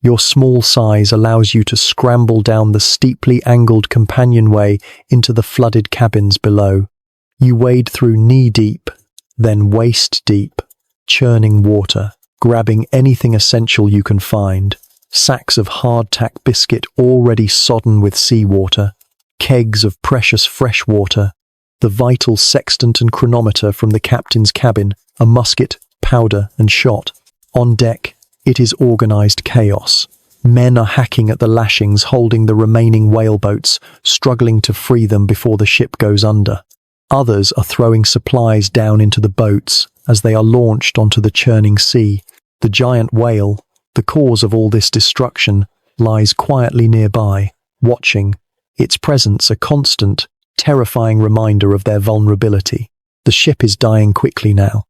Speaker 1: Your small size allows you to scramble down the steeply angled companionway into the flooded cabins below. You wade through knee-deep, then waist-deep, churning water, grabbing anything essential you can find. Sacks of hardtack biscuit already sodden with seawater, kegs of precious fresh water, the vital sextant and chronometer from the captain's cabin, a musket, powder and shot. On deck, it is organized chaos. Men are hacking at the lashings, holding the remaining whaleboats, struggling to free them before the ship goes under. Others are throwing supplies down into the boats as they are launched onto the churning sea. The giant whale, the cause of all this destruction, lies quietly nearby, watching, its presence a constant, terrifying reminder of their vulnerability. The ship is dying quickly now.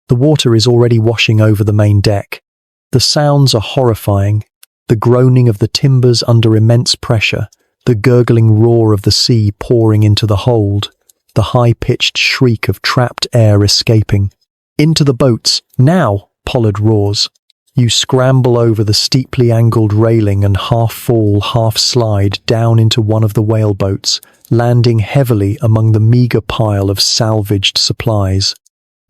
Speaker 1: The water is already washing over the main deck. The sounds are horrifying, the groaning of the timbers under immense pressure, the gurgling roar of the sea pouring into the hold, the high-pitched shriek of trapped air escaping. Into the boats, now! Pollard roars. You scramble over the steeply angled railing and half-fall, half-slide down into one of the whaleboats, landing heavily among the meager pile of salvaged supplies.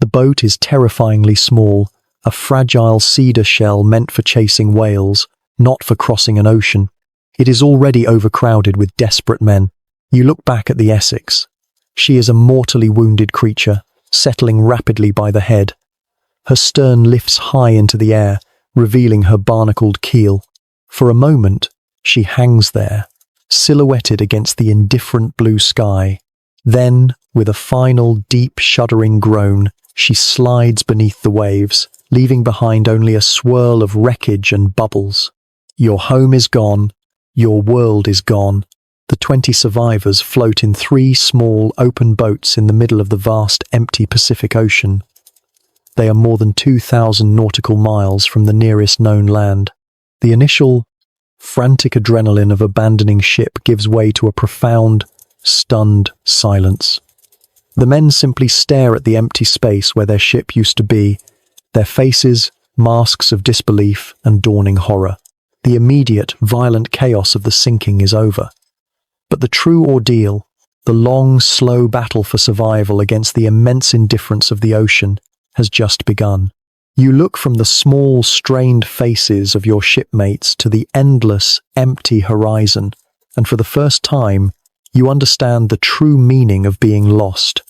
Speaker 1: The boat is terrifyingly small, a fragile cedar shell meant for chasing whales, not for crossing an ocean. It is already overcrowded with desperate men. You look back at the Essex. She is a mortally wounded creature, settling rapidly by the head. Her stern lifts high into the air, revealing her barnacled keel. For a moment, she hangs there, silhouetted against the indifferent blue sky. Then, with a final deep shuddering groan, she slides beneath the waves, leaving behind only a swirl of wreckage and bubbles. Your home is gone, your world is gone. The 20 survivors float in 3 small, open boats in the middle of the vast, empty Pacific Ocean. They are more than 2,000 nautical miles from the nearest known land. The initial, frantic adrenaline of abandoning ship gives way to a profound, stunned silence. The men simply stare at the empty space where their ship used to be, their faces masks of disbelief and dawning horror. The immediate, violent chaos of the sinking is over. But the true ordeal, the long, slow battle for survival against the immense indifference of the ocean, has just begun. You look from the small, strained faces of your shipmates to the endless, empty horizon, and for the first time, you understand the true meaning of being lost.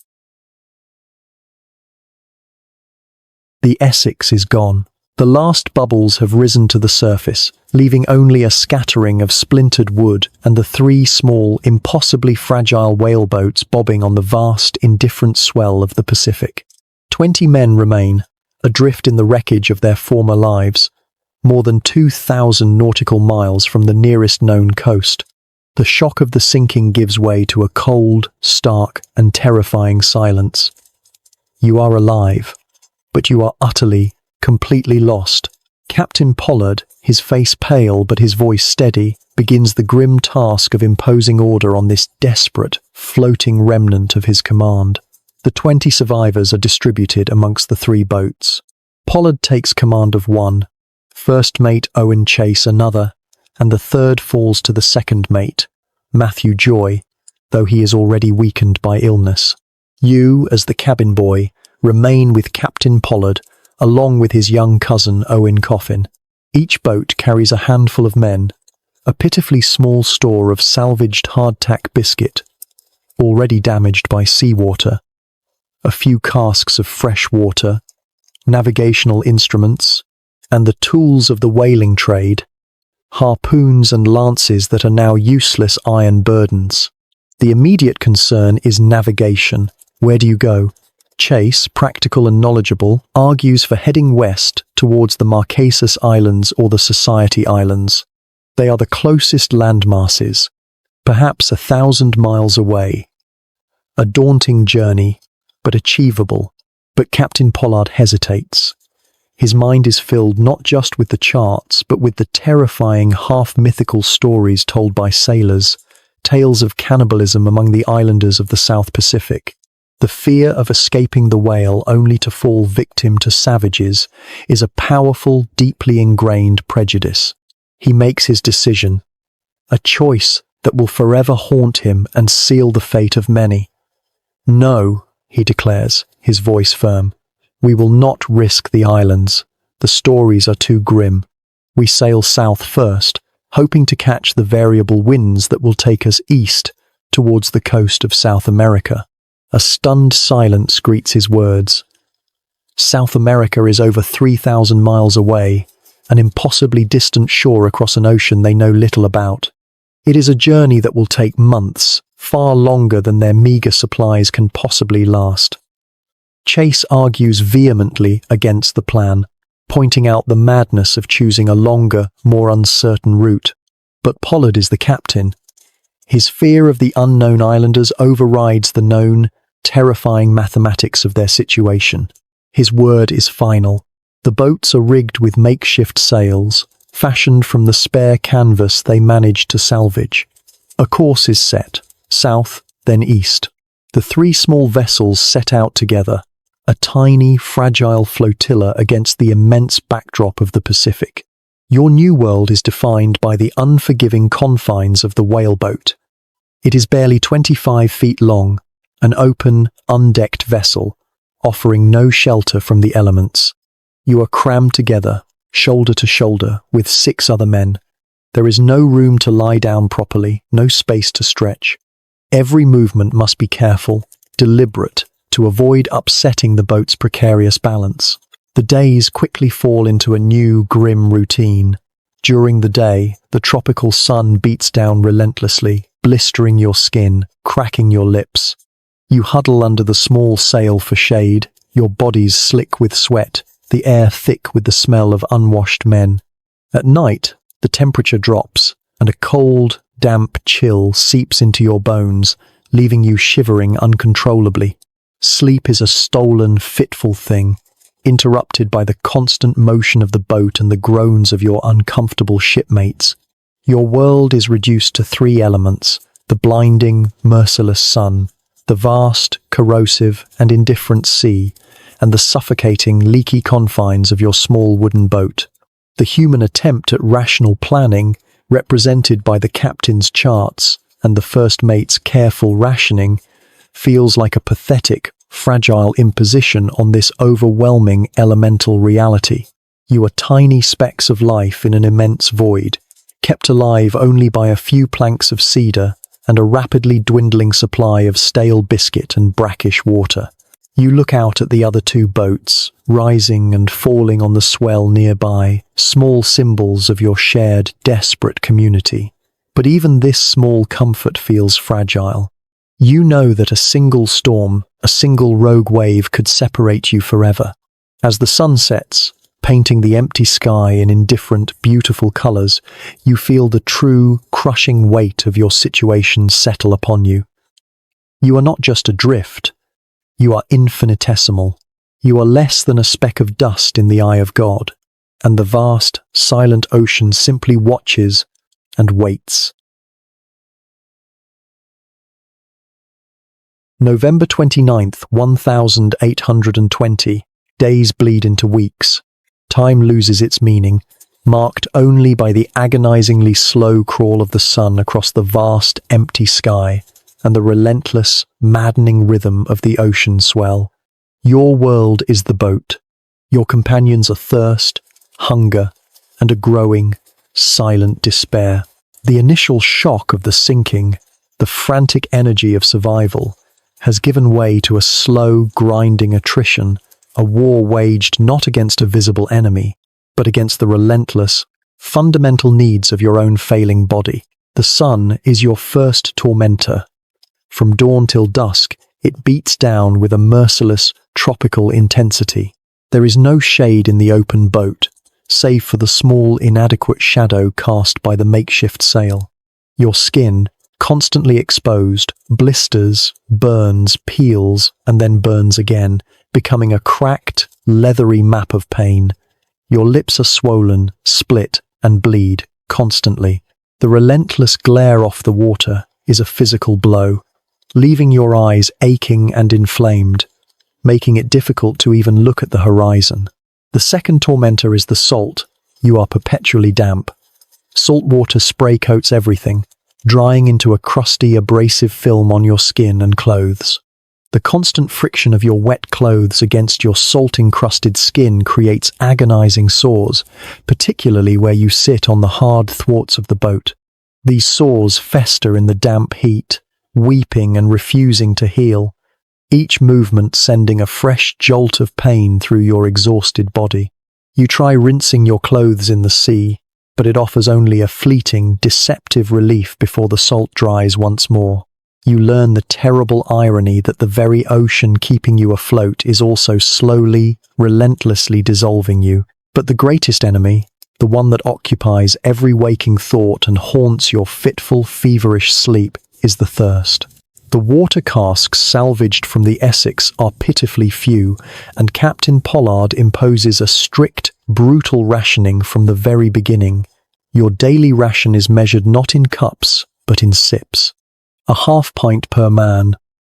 Speaker 1: The Essex is gone. The last bubbles have risen to the surface, leaving only a scattering of splintered wood and the 3 small, impossibly fragile whaleboats bobbing on the vast, indifferent swell of the Pacific. 20 men remain, adrift in the wreckage of their former lives, more than 2,000 nautical miles from the nearest known coast. The shock of the sinking gives way to a cold, stark, and terrifying silence. You are alive, but you are utterly, completely lost. Captain Pollard, his face pale but his voice steady, begins the grim task of imposing order on this desperate, floating remnant of his command. The 20 survivors are distributed amongst the 3 boats. Pollard takes command of one, first mate Owen Chase another, and the third falls to the second mate, Matthew Joy, though he is already weakened by illness. You, as the cabin boy, remain with Captain Pollard, along with his young cousin Owen Coffin. Each boat carries a handful of men, a pitifully small store of salvaged hardtack biscuit, already damaged by seawater, a few casks of fresh water, navigational instruments, and the tools of the whaling trade, harpoons and lances that are now useless iron burdens. The immediate concern is navigation. Where do you go? Chase, practical and knowledgeable, argues for heading west towards the Marquesas Islands or the Society Islands. They are the closest landmasses. perhaps 1,000 miles away. A daunting journey, but achievable. But Captain Pollard hesitates. His mind is filled not just with the charts, but with the terrifying, half-mythical stories told by sailors, tales of cannibalism among the islanders of the South Pacific. The fear of escaping the whale only to fall victim to savages is a powerful, deeply ingrained prejudice. He makes his decision, a choice that will forever haunt him and seal the fate of many. "No," he declares, his voice firm. "We will not risk the islands. The stories are too grim. We sail south first, hoping to catch the variable winds that will take us east towards the coast of South America." A stunned silence greets his words. South America is over 3,000 miles away, an impossibly distant shore across an ocean they know little about. It is a journey that will take months, far longer than their meager supplies can possibly last. Chase argues vehemently against the plan, pointing out the madness of choosing a longer, more uncertain route. But Pollard is the captain. His fear of the unknown islanders overrides the known, terrifying mathematics of their situation. His word is final. The boats are rigged with makeshift sails, fashioned from the spare canvas they managed to salvage. A course is set, south, then east. The three small vessels set out together, a tiny, fragile flotilla against the immense backdrop of the Pacific. Your new world is defined by the unforgiving confines of the whaleboat. It is barely 25 feet long, an open, undecked vessel, offering no shelter from the elements. You are crammed together, shoulder to shoulder, with 6 other men. There is no room to lie down properly, no space to stretch. Every movement must be careful, deliberate, to avoid upsetting the boat's precarious balance. The days quickly fall into a new, grim routine. During the day, the tropical sun beats down relentlessly, blistering your skin, cracking your lips. You huddle under the small sail for shade, your bodies slick with sweat, the air thick with the smell of unwashed men. At night, the temperature drops, and a cold, damp chill seeps into your bones, leaving you shivering uncontrollably. Sleep is a stolen, fitful thing, interrupted by the constant motion of the boat and the groans of your uncomfortable shipmates. Your world is reduced to 3 elements: the blinding, merciless sun, the vast, corrosive, and indifferent sea, and the suffocating, leaky confines of your small wooden boat. The human attempt at rational planning, represented by the captain's charts and the first mate's careful rationing, feels like a pathetic, fragile imposition on this overwhelming elemental reality. You are tiny specks of life in an immense void, kept alive only by a few planks of cedar and a rapidly dwindling supply of stale biscuit and brackish water. You look out at the other 2 boats, rising and falling on the swell nearby, small symbols of your shared, desperate community. But even this small comfort feels fragile. You know that a single storm, a single rogue wave could separate you forever. As the sun sets, painting the empty sky in indifferent, beautiful colors, you feel the true, crushing weight of your situation settle upon you. You are not just adrift. You are infinitesimal. You are less than a speck of dust in the eye of God, and the vast, silent ocean simply watches and waits. November 29th, 1820. Days bleed into weeks. Time loses its meaning, marked only by the agonizingly slow crawl of the sun across the vast, empty sky and the relentless, maddening rhythm of the ocean swell. Your world is the boat. Your companions are thirst, hunger, and a growing, silent despair. The initial shock of the sinking, the frantic energy of survival, has given way to a slow, grinding attrition, a war waged not against a visible enemy, but against the relentless, fundamental needs of your own failing body. The sun is your first tormentor. From dawn till dusk, it beats down with a merciless, tropical intensity. There is no shade in the open boat, save for the small, inadequate shadow cast by the makeshift sail. Your skin, constantly exposed, blisters, burns, peels, and then burns again, becoming a cracked, leathery map of pain. Your lips are swollen, split, and bleed constantly. The relentless glare off the water is a physical blow, leaving your eyes aching and inflamed, making it difficult to even look at the horizon. The second tormentor is the salt. You are perpetually damp. Salt water spray coats everything, drying into a crusty, abrasive film on your skin and clothes. The constant friction of your wet clothes against your salt-encrusted skin creates agonizing sores, particularly where you sit on the hard thwarts of the boat. These sores fester in the damp heat, weeping and refusing to heal, each movement sending a fresh jolt of pain through your exhausted body. You try rinsing your clothes in the sea, but it offers only a fleeting, deceptive relief before the salt dries once more. You learn the terrible irony that the very ocean keeping you afloat is also slowly, relentlessly dissolving you. But the greatest enemy, the one that occupies every waking thought and haunts your fitful, feverish sleep, is the thirst. The water casks salvaged from the Essex are pitifully few, and Captain Pollard imposes a strict, brutal rationing from the very beginning. Your daily ration is measured not in cups, but in sips. A half-pint per man,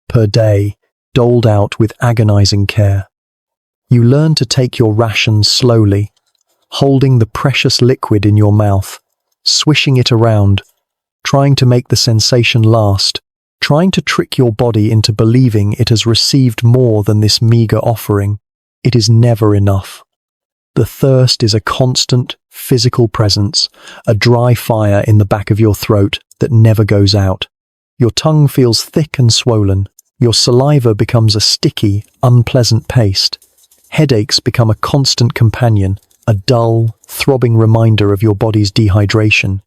Speaker 1: per day, doled out with agonizing care. You learn to take your rations slowly, holding the precious liquid in your mouth, swishing it around, trying to make the sensation last, trying to trick your body into believing it has received more than this meager offering. It is never enough. The thirst is a constant, physical presence, a dry fire in the back of your throat that never goes out. Your tongue feels thick and swollen. Your saliva becomes a sticky, unpleasant paste. Headaches become a constant companion, a dull, throbbing reminder of your body's dehydration.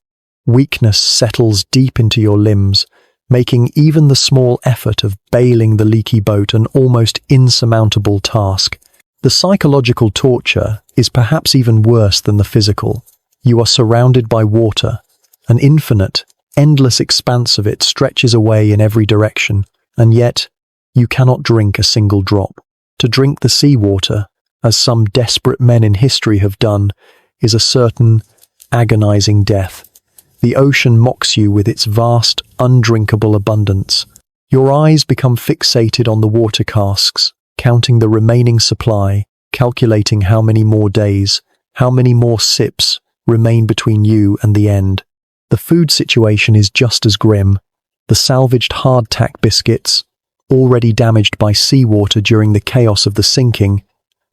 Speaker 1: Weakness settles deep into your limbs, making even the small effort of bailing the leaky boat an almost insurmountable task. The psychological torture is perhaps even worse than the physical. You are surrounded by water, an infinite, endless expanse of it stretches away in every direction, and yet you cannot drink a single drop. To drink the seawater, as some desperate men in history have done, is a certain agonizing death. The ocean mocks you with its vast, undrinkable abundance. Your eyes become fixated on the water casks, counting the remaining supply, calculating how many more days, how many more sips remain between you and the end. The food situation is just as grim. The salvaged hardtack biscuits, already damaged by seawater during the chaos of the sinking,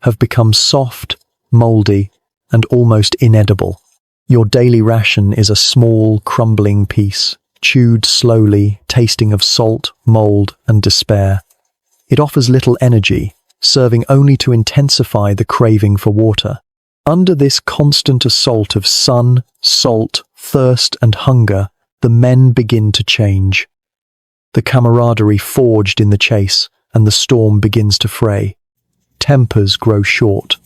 Speaker 1: have become soft, mouldy, and almost inedible. Your daily ration is a small, crumbling piece, chewed slowly, tasting of salt, mold, and despair. It offers little energy, serving only to intensify the craving for water. Under this constant assault of sun, salt, thirst, and hunger, the men begin to change. The camaraderie forged in the chase, and the storm begins to fray. Tempers grow short.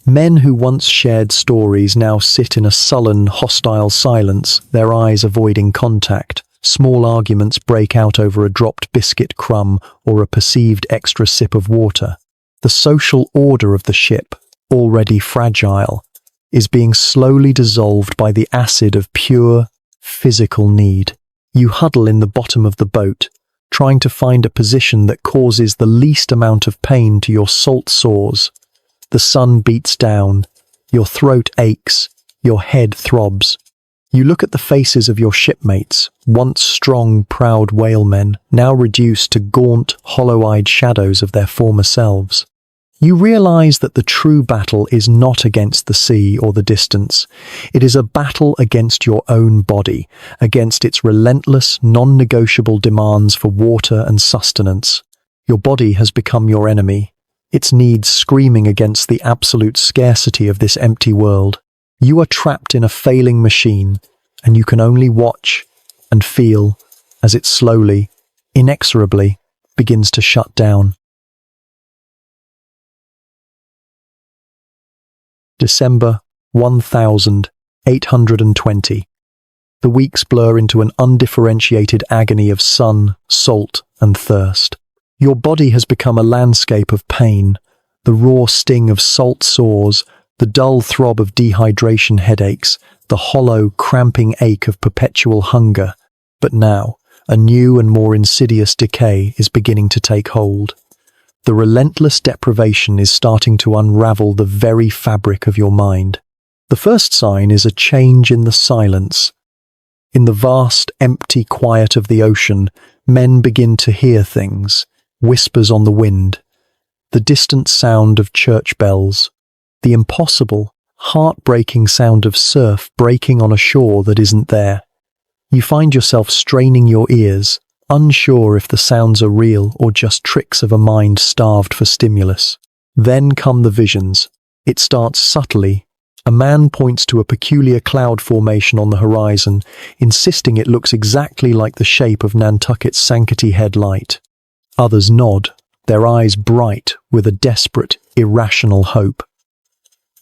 Speaker 1: Men who once shared stories now sit in a sullen, hostile silence, their eyes avoiding contact. Small arguments break out over a dropped biscuit crumb or a perceived extra sip of water. The social order of the ship, already fragile, is being slowly dissolved by the acid of pure, physical need. You huddle in the bottom of the boat, trying to find a position that causes the least amount of pain to your salt sores. The sun beats down, your throat aches, your head throbs. You look at the faces of your shipmates, once strong, proud whalemen, now reduced to gaunt, hollow-eyed shadows of their former selves. You realize that the true battle is not against the sea or the distance. It is a battle against your own body, against its relentless, non-negotiable demands for water and sustenance. Your body has become your enemy, its needs screaming against the absolute scarcity of this empty world. You are trapped in a failing machine, and you can only watch and feel as it slowly, inexorably, begins to shut down. December 1820. The weeks blur into an undifferentiated agony of sun, salt, and thirst. Your body has become a landscape of pain, the raw sting of salt sores, the dull throb of dehydration headaches, the hollow, cramping ache of perpetual hunger. But now, a new and more insidious decay is beginning to take hold. The relentless deprivation is starting to unravel the very fabric of your mind. The first sign is a change in the silence. In the vast, empty quiet of the ocean, men begin to hear things, whispers on the wind, the distant sound of church bells, the impossible, heartbreaking sound of surf breaking on a shore that isn't there. You find yourself straining your ears, unsure if the sounds are real or just tricks of a mind starved for stimulus. Then come the visions. It starts subtly. A man points to a peculiar cloud formation on the horizon, insisting it looks exactly like the shape of Nantucket's Sankaty Head Light. Others nod, their eyes bright with a desperate, irrational hope.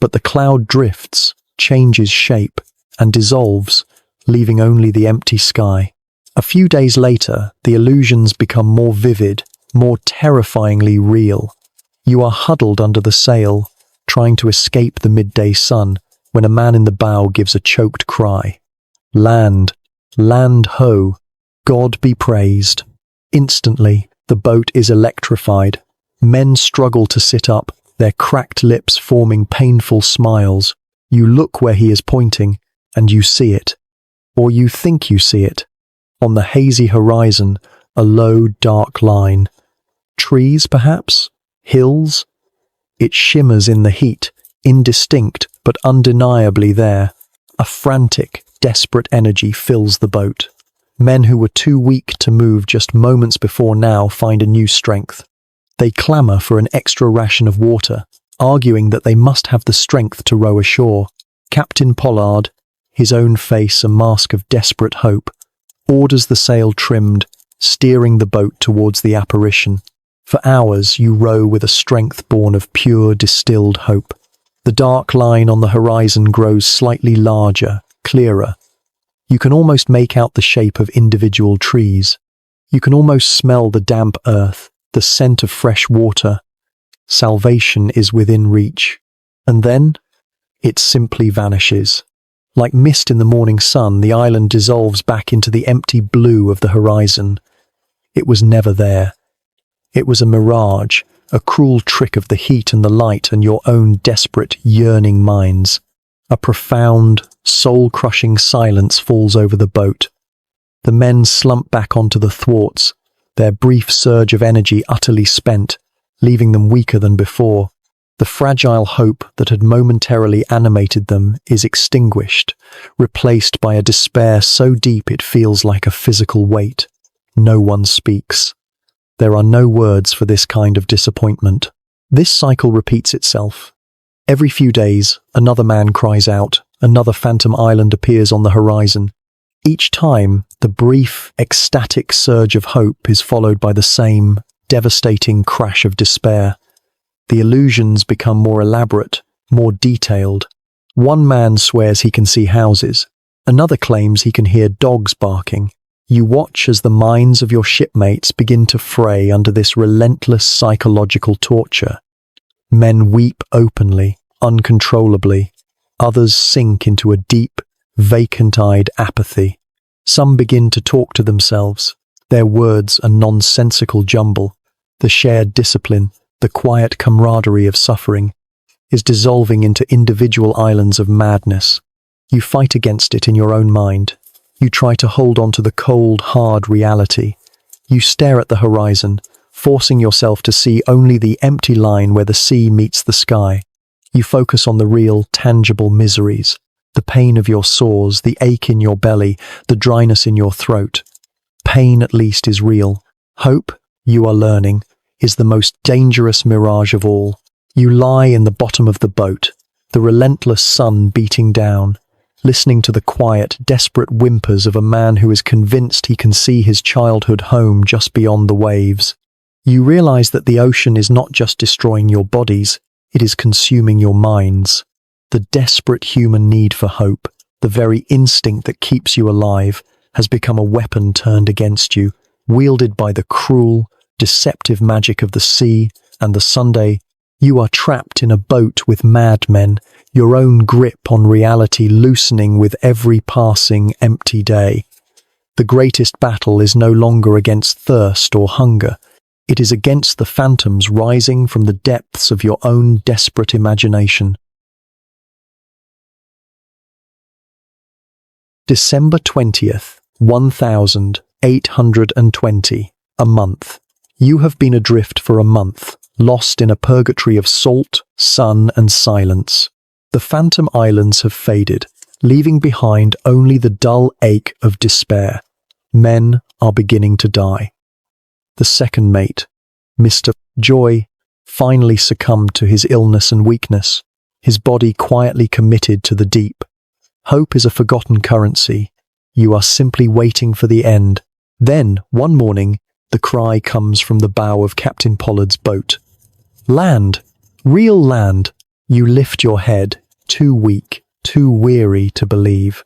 Speaker 1: But the cloud drifts, changes shape, and dissolves, leaving only the empty sky. A few days later, the illusions become more vivid, more terrifyingly real. You are huddled under the sail, trying to escape the midday sun, when a man in the bow gives a choked cry. Land, land ho, God be praised. Instantly, the boat is electrified. Men struggle to sit up, their cracked lips forming painful smiles. You look where he is pointing, and you see it. Or you think you see it. On the hazy horizon, a low, dark line. Trees, perhaps? Hills? It shimmers in the heat, indistinct but undeniably there. A frantic, desperate energy fills the boat. Men who were too weak to move just moments before now find a new strength. They clamour for an extra ration of water, arguing that they must have the strength to row ashore. Captain Pollard, his own face a mask of desperate hope, orders the sail trimmed, steering the boat towards the apparition. For hours you row with a strength born of pure distilled hope. The dark line on the horizon grows slightly larger, clearer. You can almost make out the shape of individual trees. You can almost smell the damp earth, the scent of fresh water. Salvation is within reach. And then, it simply vanishes. Like mist in the morning sun, the island dissolves back into the empty blue of the horizon. It was never there. It was a mirage, a cruel trick of the heat and the light and your own desperate, yearning minds. A profound, soul-crushing silence falls over the boat. The men slump back onto the thwarts, their brief surge of energy utterly spent, leaving them weaker than before. The fragile hope that had momentarily animated them is extinguished, replaced by a despair so deep it feels like a physical weight. No one speaks. There are no words for this kind of disappointment. This cycle repeats itself. Every few days, another man cries out, another phantom island appears on the horizon. Each time, the brief, ecstatic surge of hope is followed by the same devastating crash of despair. The illusions become more elaborate, more detailed. One man swears he can see houses. Another claims he can hear dogs barking. You watch as the minds of your shipmates begin to fray under this relentless psychological torture. Men weep openly, uncontrollably. Others sink into a deep, vacant-eyed apathy. Some begin to talk to themselves, their words a nonsensical jumble. The shared discipline, the quiet camaraderie of suffering, is dissolving into individual islands of madness. You fight against it in your own mind. You try to hold on to the cold, hard reality. You stare at the horizon, forcing yourself to see only the empty line where the sea meets the sky. You focus on the real, tangible miseries, the pain of your sores, the ache in your belly, the dryness in your throat. Pain at least is real. Hope, you are learning, is the most dangerous mirage of all. You lie in the bottom of the boat, the relentless sun beating down, listening to the quiet, desperate whimpers of a man who is convinced he can see his childhood home just beyond the waves. You realize that the ocean is not just destroying your bodies, it is consuming your minds. The desperate human need for hope, The very instinct that keeps you alive has become a weapon turned against you, wielded by the cruel, deceptive magic of the sea and the Sunday. You are trapped in a boat with madmen, your own grip on reality loosening with every passing empty day. The greatest battle is no longer against thirst or hunger. It is against the phantoms rising from the depths of your own desperate imagination. December 20th, 1820. A month. You have been adrift for a month, lost in a purgatory of salt, sun, and silence. The phantom islands have faded, leaving behind only the dull ache of despair. Men are beginning to die. The second mate, Mr. Joy, finally succumbed to his illness and weakness, his body quietly committed to the deep. Hope is a forgotten currency. You are simply waiting for the end. Then, one morning, the cry comes from the bow of Captain Pollard's boat. Land! Real land! You lift your head, too weak, too weary to believe.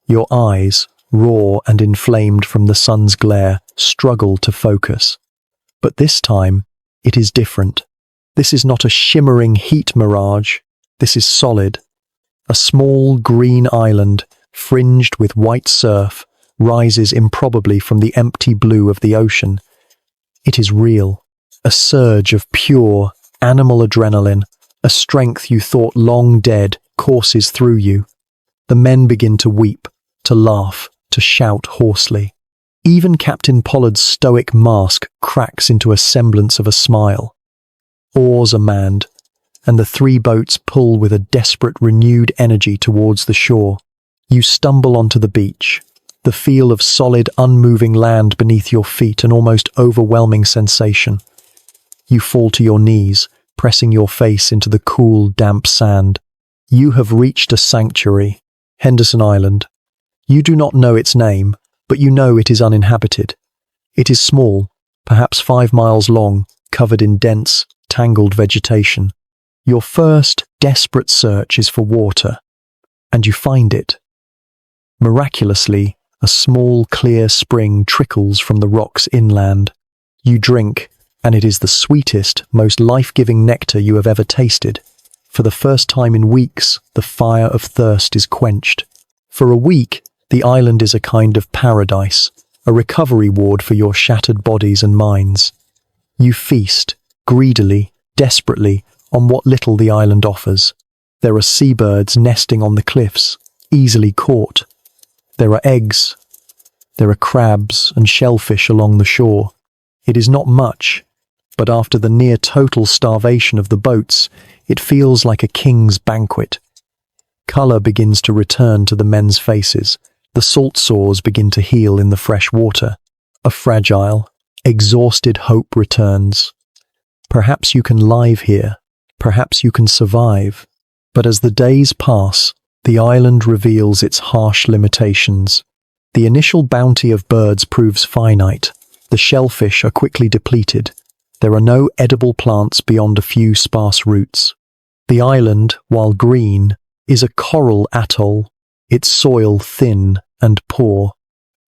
Speaker 1: Your eyes, raw and inflamed from the sun's glare, struggle to focus. But this time, it is different. This is not a shimmering heat mirage. This is solid. A small green island, fringed with white surf, rises improbably from the empty blue of the ocean. It is real. A surge of pure, animal adrenaline, a strength you thought long dead, courses through you. The men begin to weep, to laugh, to shout hoarsely. Even Captain Pollard's stoic mask cracks into a semblance of a smile. Oars are manned, and the three boats pull with a desperate, renewed energy towards the shore. You stumble onto the beach, the feel of solid, unmoving land beneath your feet, an almost overwhelming sensation. You fall to your knees, pressing your face into the cool, damp sand. You have reached a sanctuary, Henderson Island. You do not know its name, but you know it is uninhabited. It is small, perhaps 5 miles long, covered in dense, tangled vegetation. Your first, desperate search is for water, and you find it. Miraculously, a small, clear spring trickles from the rocks inland. You drink, and it is the sweetest, most life-giving nectar you have ever tasted. For the first time in weeks, the fire of thirst is quenched. For a week, the island is a kind of paradise, a recovery ward for your shattered bodies and minds. You feast, greedily, desperately, on what little the island offers. There are seabirds nesting on the cliffs, easily caught. There are eggs. There are crabs and shellfish along the shore. It is not much, but after the near-total starvation of the boats, it feels like a king's banquet. Colour begins to return to the men's faces. The salt sores begin to heal in the fresh water. A fragile, exhausted hope returns. Perhaps you can live here. Perhaps you can survive. But as the days pass, the island reveals its harsh limitations. The initial bounty of birds proves finite. The shellfish are quickly depleted. There are no edible plants beyond a few sparse roots. The island, while green, is a coral atoll, its soil thin and poor,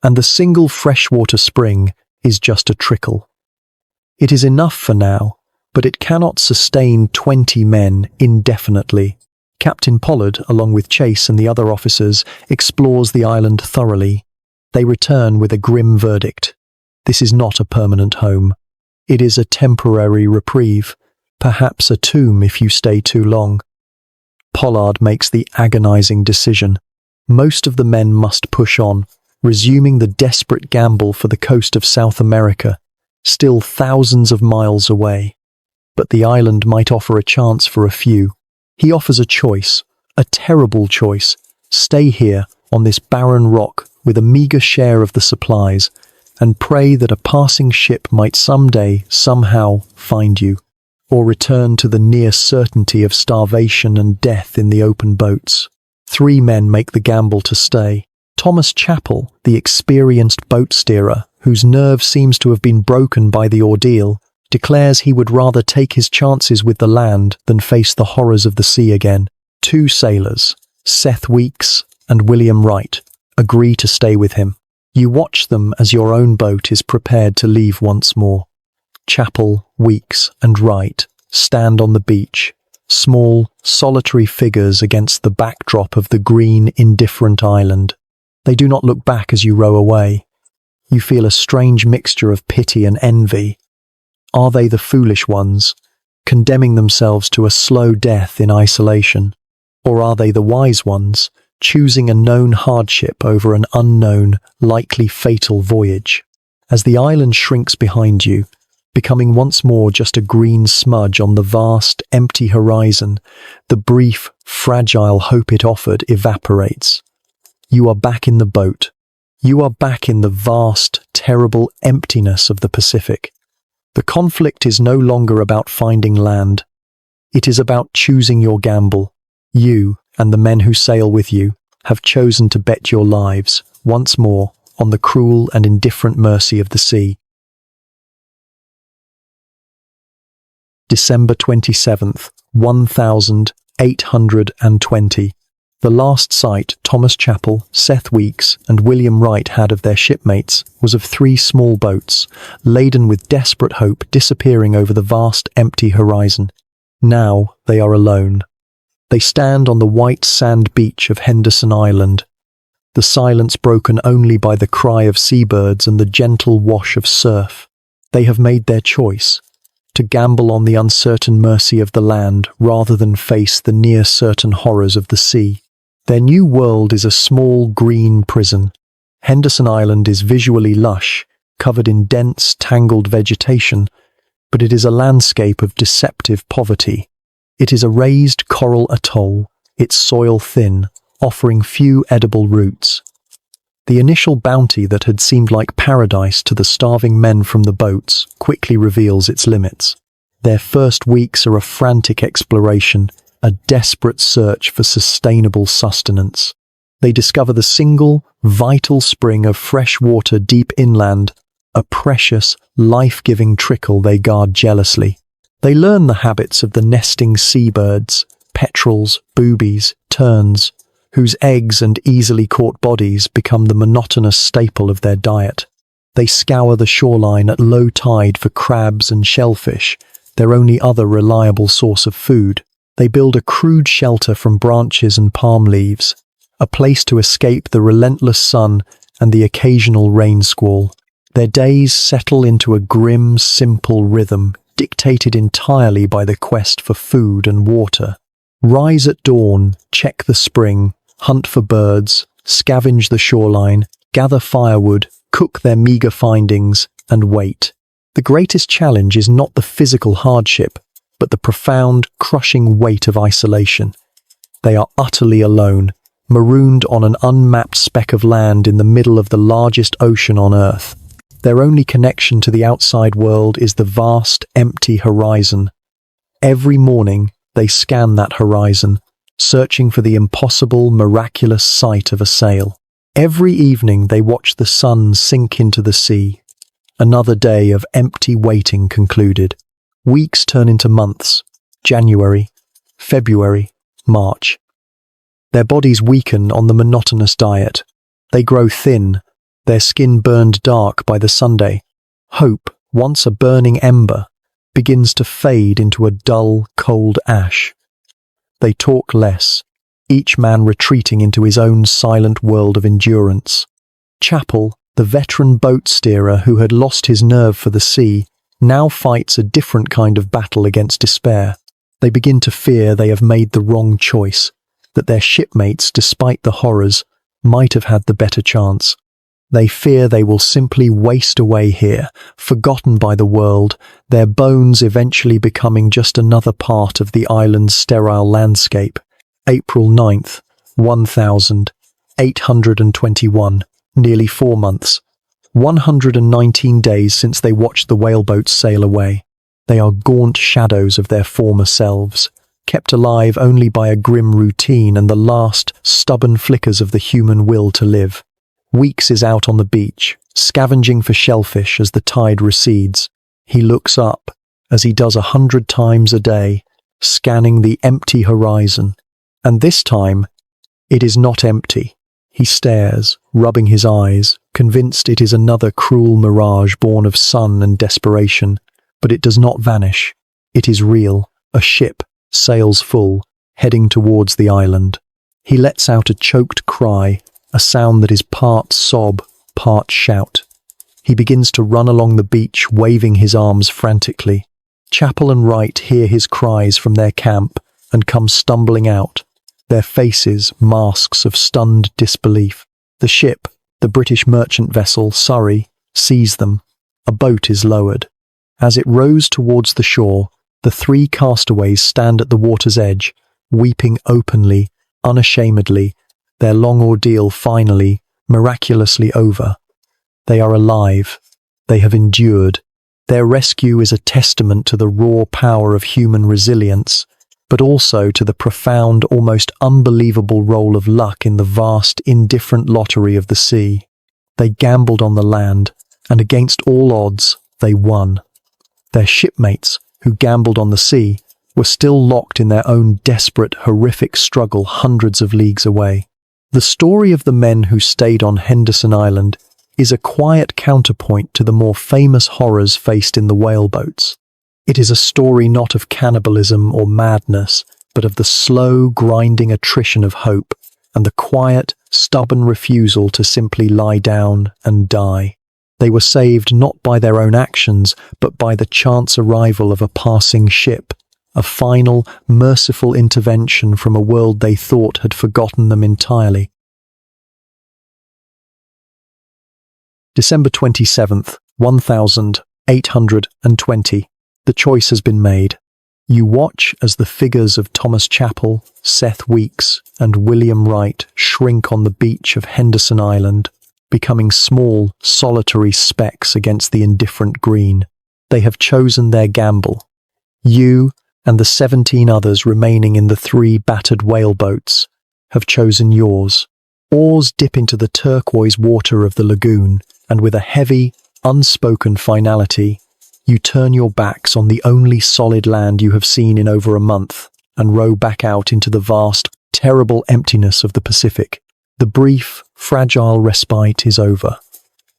Speaker 1: and the single freshwater spring is just a trickle. It is enough for now, but it cannot sustain 20 men indefinitely. Captain Pollard, along with Chase and the other officers, explores the island thoroughly. They return with a grim verdict. This is not a permanent home. It is a temporary reprieve, perhaps a tomb if you stay too long. Pollard makes the agonizing decision. Most of the men must push on, resuming the desperate gamble for the coast of South America, still thousands of miles away. But the island might offer a chance for a few. He offers a choice, a terrible choice. Stay here on this barren rock with a meager share of the supplies, and pray that a passing ship might someday, somehow, find you, or return to the near certainty of starvation and death in the open boats. 3 men make the gamble to stay. Thomas Chappell, the experienced boat steerer, whose nerve seems to have been broken by the ordeal, declares he would rather take his chances with the land than face the horrors of the sea again. 2 sailors, Seth Weeks and William Wright agree to stay with him. You watch them as your own boat is prepared to leave once more. Chapel, Weeks, and Wright stand on the beach, small, solitary figures against the backdrop of the green, indifferent island. They do not look back as you row away. You feel a strange mixture of pity and envy. Are they the foolish ones, condemning themselves to a slow death in isolation? Or are they the wise ones, choosing a known hardship over an unknown, likely fatal voyage? As the island shrinks behind you, becoming once more just a green smudge on the vast, empty horizon, the brief, fragile hope it offered evaporates. You are back in the boat. You are back in the vast, terrible emptiness of the Pacific. The conflict is no longer about finding land. It is about choosing your gamble. You, and the men who sail with you, have chosen to bet your lives, once more, on the cruel and indifferent mercy of the sea. December 27th, 1820. The last sight Thomas Chappell, Seth Weeks, and William Wright had of their shipmates was of 3 small boats, laden with desperate hope, disappearing over the vast, empty horizon. Now they are alone. They stand on the white sand beach of Henderson Island, the silence broken only by the cry of seabirds and the gentle wash of surf. They have made their choice, to gamble on the uncertain mercy of the land rather than face the near-certain horrors of the sea. Their new world is a small green prison. Henderson Island is visually lush, covered in dense, tangled vegetation, but it is a landscape of deceptive poverty. It is a raised coral atoll, its soil thin, offering few edible roots. The initial bounty that had seemed like paradise to the starving men from the boats quickly reveals its limits. Their first weeks are a frantic exploration, a desperate search for sustainable sustenance. They discover the single, vital spring of fresh water deep inland, a precious, life-giving trickle they guard jealously. They learn the habits of the nesting seabirds, petrels, boobies, terns, whose eggs and easily caught bodies become the monotonous staple of their diet. They scour the shoreline at low tide for crabs and shellfish, their only other reliable source of food. They build a crude shelter from branches and palm leaves, a place to escape the relentless sun and the occasional rain squall. Their days settle into a grim, simple rhythm, dictated entirely by the quest for food and water. Rise at dawn, check the spring, hunt for birds, scavenge the shoreline, gather firewood, cook their meager findings, and wait. The greatest challenge is not the physical hardship, but the profound, crushing weight of isolation. They are utterly alone, marooned on an unmapped speck of land in the middle of the largest ocean on Earth. Their only connection to the outside world is the vast, empty horizon. Every morning, they scan that horizon, searching for the impossible, miraculous sight of a sail. Every evening, they watch the sun sink into the sea. Another day of empty waiting concluded. Weeks turn into months, January, February, March. Their bodies weaken on the monotonous diet. They grow thin, their skin burned dark by the Sunday. Hope, once a burning ember, begins to fade into a dull, cold ash. They talk less, each man retreating into his own silent world of endurance. Chappell, the veteran boat steerer who had lost his nerve for the sea, now fights a different kind of battle against despair. They begin to fear they have made the wrong choice, that their shipmates, despite the horrors, might have had the better chance. They fear they will simply waste away here, forgotten by the world, their bones eventually becoming just another part of the island's sterile landscape. April 9th, 1821, nearly 4 months. 119 days since they watched the whaleboats sail away. They are gaunt shadows of their former selves, kept alive only by a grim routine and the last, stubborn flickers of the human will to live. Weeks is out on the beach, scavenging for shellfish as the tide recedes. He looks up, as he does 100 times a day, scanning the empty horizon. And this time, it is not empty. He stares, rubbing his eyes, convinced it is another cruel mirage born of sun and desperation. But it does not vanish. It is real. A ship, sails full, heading towards the island. He lets out a choked cry, a sound that is part sob, part shout. He begins to run along the beach, waving his arms frantically. Chapel and Wright hear his cries from their camp and come stumbling out, their faces masks of stunned disbelief. The ship, the British merchant vessel Surrey, sees them. A boat is lowered. As it rows towards the shore, the three castaways stand at the water's edge, weeping openly, unashamedly, their long ordeal finally, miraculously over. They are alive. They have endured. Their rescue is a testament to the raw power of human resilience, but also to the profound, almost unbelievable role of luck in the vast, indifferent lottery of the sea. They gambled on the land, and against all odds, they won. Their shipmates, who gambled on the sea, were still locked in their own desperate, horrific struggle hundreds of leagues away. The story of the men who stayed on Henderson Island is a quiet counterpoint to the more famous horrors faced in the whaleboats. It is a story not of cannibalism or madness, but of the slow, grinding attrition of hope and the quiet, stubborn refusal to simply lie down and die. They were saved not by their own actions, but by the chance arrival of a passing ship, a final, merciful intervention from a world they thought had forgotten them entirely. December 27th, 1820. The choice has been made. You watch as the figures of Thomas Chapel, Seth Weeks, and William Wright shrink on the beach of Henderson Island, becoming small, solitary specks against the indifferent green. They have chosen their gamble. You and the 17 others remaining in the 3 battered whaleboats have chosen yours. Oars dip into the turquoise water of the lagoon, and with a heavy, unspoken finality, you turn your backs on the only solid land you have seen in over a month and row back out into the vast, terrible emptiness of the Pacific. The brief, fragile respite is over.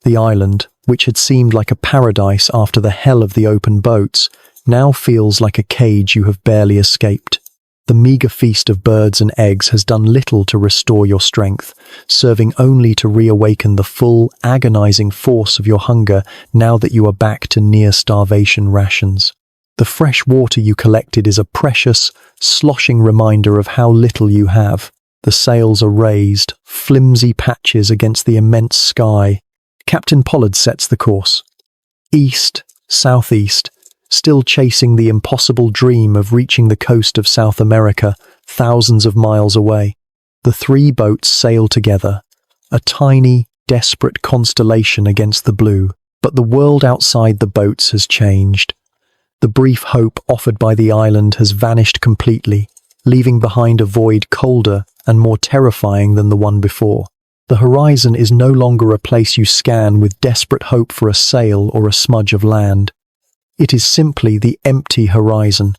Speaker 1: The island, which had seemed like a paradise after the hell of the open boats, now feels like a cage you have barely escaped. The meager feast of birds and eggs has done little to restore your strength, serving only to reawaken the full, agonizing force of your hunger now that you are back to near-starvation rations. The fresh water you collected is a precious, sloshing reminder of how little you have. The sails are raised, flimsy patches against the immense sky. Captain Pollard sets the course. East, southeast, still chasing the impossible dream of reaching the coast of South America, thousands of miles away. The 3 boats sail together, a tiny, desperate constellation against the blue. But the world outside the boats has changed. The brief hope offered by the island has vanished completely, leaving behind a void colder and more terrifying than the one before. The horizon is no longer a place you scan with desperate hope for a sail or a smudge of land. It is simply the empty horizon,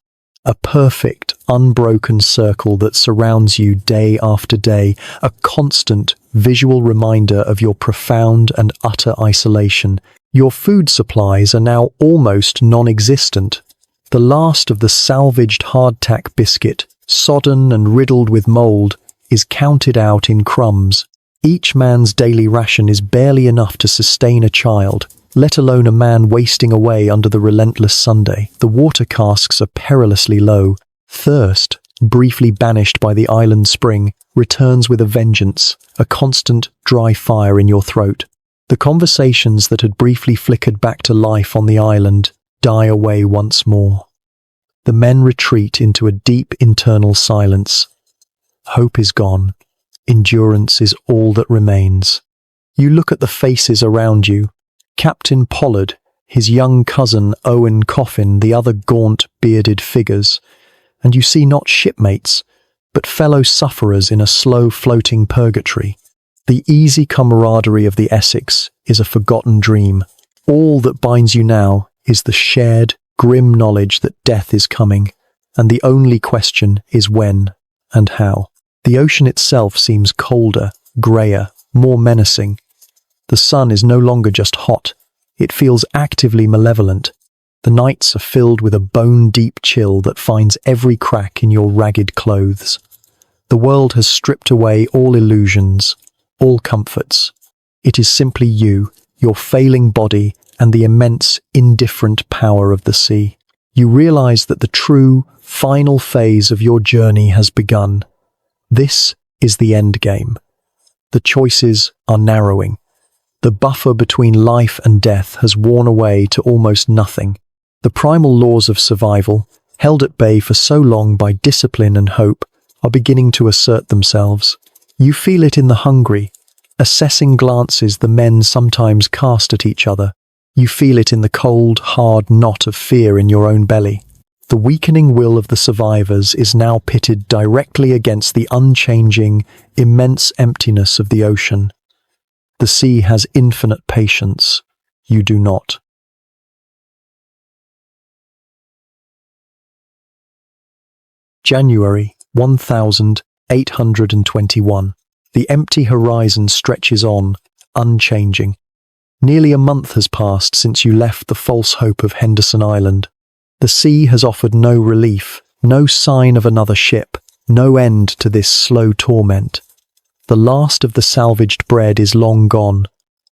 Speaker 1: a perfect, unbroken circle that surrounds you day after day, a constant, visual reminder of your profound and utter isolation. Your food supplies are now almost non-existent. The last of the salvaged hardtack biscuit, sodden and riddled with mold, is counted out in crumbs. Each man's daily ration is barely enough to sustain a child, let alone a man wasting away under the relentless Sunday. The water casks are perilously low. Thirst, briefly banished by the island spring, returns with a vengeance, a constant, dry fire in your throat. The conversations that had briefly flickered back to life on the island die away once more. The men retreat into a deep internal silence. Hope is gone. Endurance is all that remains. You look at the faces around you. Captain Pollard, his young cousin Owen Coffin, the other gaunt, bearded figures, and you see not shipmates, but fellow sufferers in a slow-floating purgatory. The easy camaraderie of the Essex is a forgotten dream. All that binds you now is the shared, grim knowledge that death is coming, and the only question is when and how. The ocean itself seems colder, greyer, more menacing. The sun is no longer just hot, it feels actively malevolent. The nights are filled with a bone-deep chill that finds every crack in your ragged clothes. The world has stripped away all illusions, all comforts. It is simply you, your failing body, and the immense, indifferent power of the sea. You realize that the true, final phase of your journey has begun. This is the end game. The choices are narrowing. The buffer between life and death has worn away to almost nothing. The primal laws of survival, held at bay for so long by discipline and hope, are beginning to assert themselves. You feel it in the hungry, assessing glances the men sometimes cast at each other. You feel it in the cold, hard knot of fear in your own belly. The weakening will of the survivors is now pitted directly against the unchanging, immense emptiness of the ocean. The sea has infinite patience. You do not. January 1821. The empty horizon stretches on, unchanging. Nearly a month has passed since you left the false hope of Henderson Island. The sea has offered no relief, no sign of another ship, no end to this slow torment. The last of the salvaged bread is long gone.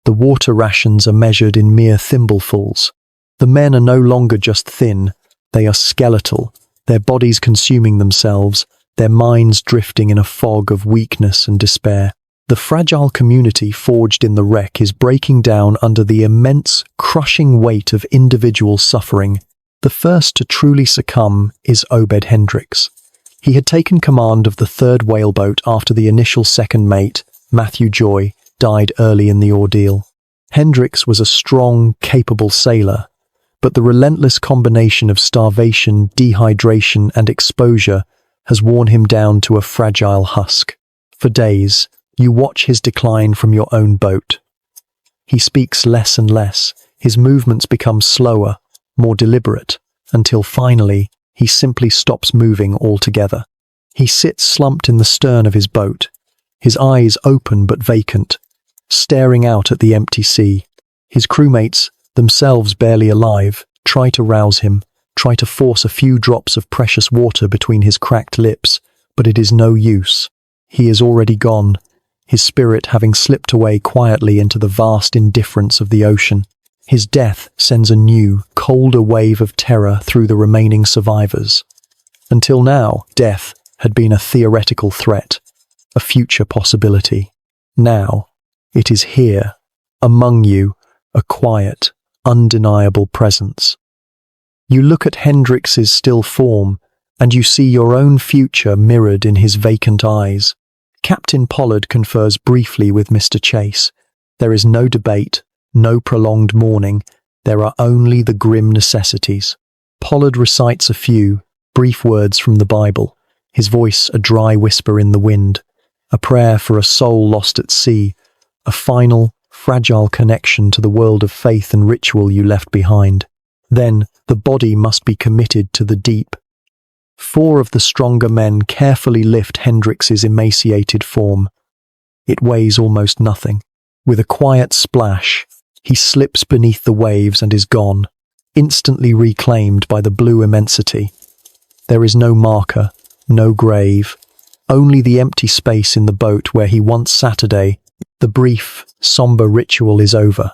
Speaker 1: The water rations are measured in mere thimblefuls. The men are no longer just thin, they are skeletal, their bodies consuming themselves, their minds drifting in a fog of weakness and despair. The fragile community forged in the wreck is breaking down under the immense, crushing weight of individual suffering. The first to truly succumb is Obed Hendricks. He had taken command of the third whaleboat after the initial second mate, Matthew Joy, died early in the ordeal. Hendricks was a strong, capable sailor, but the relentless combination of starvation, dehydration, and exposure has worn him down to a fragile husk. For days, you watch his decline from your own boat. He speaks less and less, his movements become slower, more deliberate, until finally, he simply stops moving altogether. He sits slumped in the stern of his boat, his eyes open but vacant, staring out at the empty sea. His crewmates, themselves barely alive, try to rouse him, try to force a few drops of precious water between his cracked lips, but it is no use. He is already gone, his spirit having slipped away quietly into the vast indifference of the ocean. His death sends a new, colder wave of terror through the remaining survivors. Until now, death had been a theoretical threat, a future possibility. Now, it is here, among you, a quiet, undeniable presence. You look at Hendricks's still form, and you see your own future mirrored in his vacant eyes. Captain Pollard confers briefly with Mr. Chase. There is no debate, no prolonged mourning, there are only the grim necessities. Pollard recites a few, brief words from the Bible, his voice a dry whisper in the wind, a prayer for a soul lost at sea, a final, fragile connection to the world of faith and ritual you left behind. Then, the body must be committed to the deep. 4 of the stronger men carefully lift Hendricks's emaciated form. It weighs almost nothing. With a quiet splash, he slips beneath the waves and is gone, instantly reclaimed by the blue immensity. There is no marker, no grave, only the empty space in the boat where he once Saturday. The brief, somber ritual is over.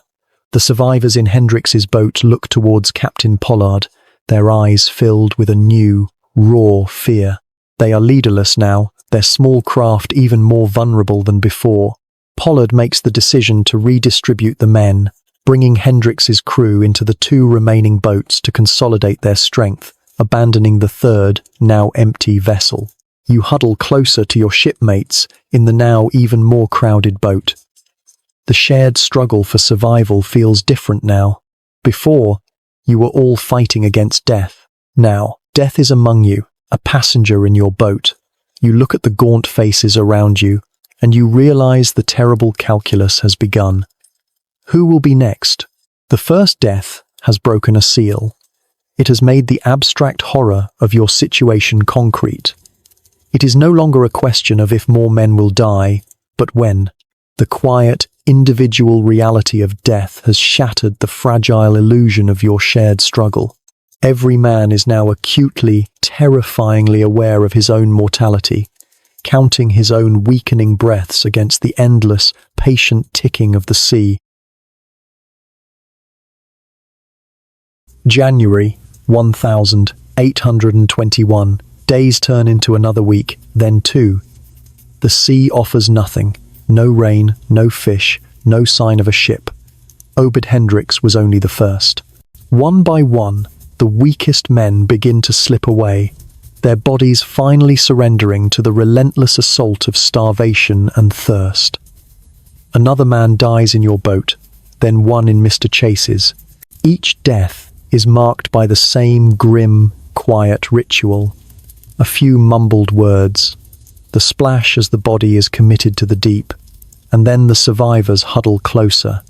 Speaker 1: The survivors in Hendricks's boat look towards Captain Pollard, their eyes filled with a new, raw fear. They are leaderless now, their small craft even more vulnerable than before. Pollard makes the decision to redistribute the men, bringing Hendricks's crew into the 2 remaining boats to consolidate their strength, abandoning the third, now empty vessel. You huddle closer to your shipmates in the now even more crowded boat. The shared struggle for survival feels different now. Before, you were all fighting against death. Now, death is among you, a passenger in your boat. You look at the gaunt faces around you, and you realize the terrible calculus has begun. Who will be next? The first death has broken a seal. It has made the abstract horror of your situation concrete. It is no longer a question of if more men will die, but when. The quiet, individual reality of death has shattered the fragile illusion of your shared struggle. Every man is now acutely, terrifyingly aware of his own mortality, counting his own weakening breaths against the endless, patient ticking of the sea. January 1821. Days turn into another week, then two. The sea offers nothing. No rain, no fish, no sign of a ship. Obed Hendricks was only the first. One by one, the weakest men begin to slip away, their bodies finally surrendering to the relentless assault of starvation and thirst. Another man dies in your boat, then one in Mr. Chase's. Each death is marked by the same grim, quiet ritual. A few mumbled words, the splash as the body is committed to the deep, and then the survivors huddle closer,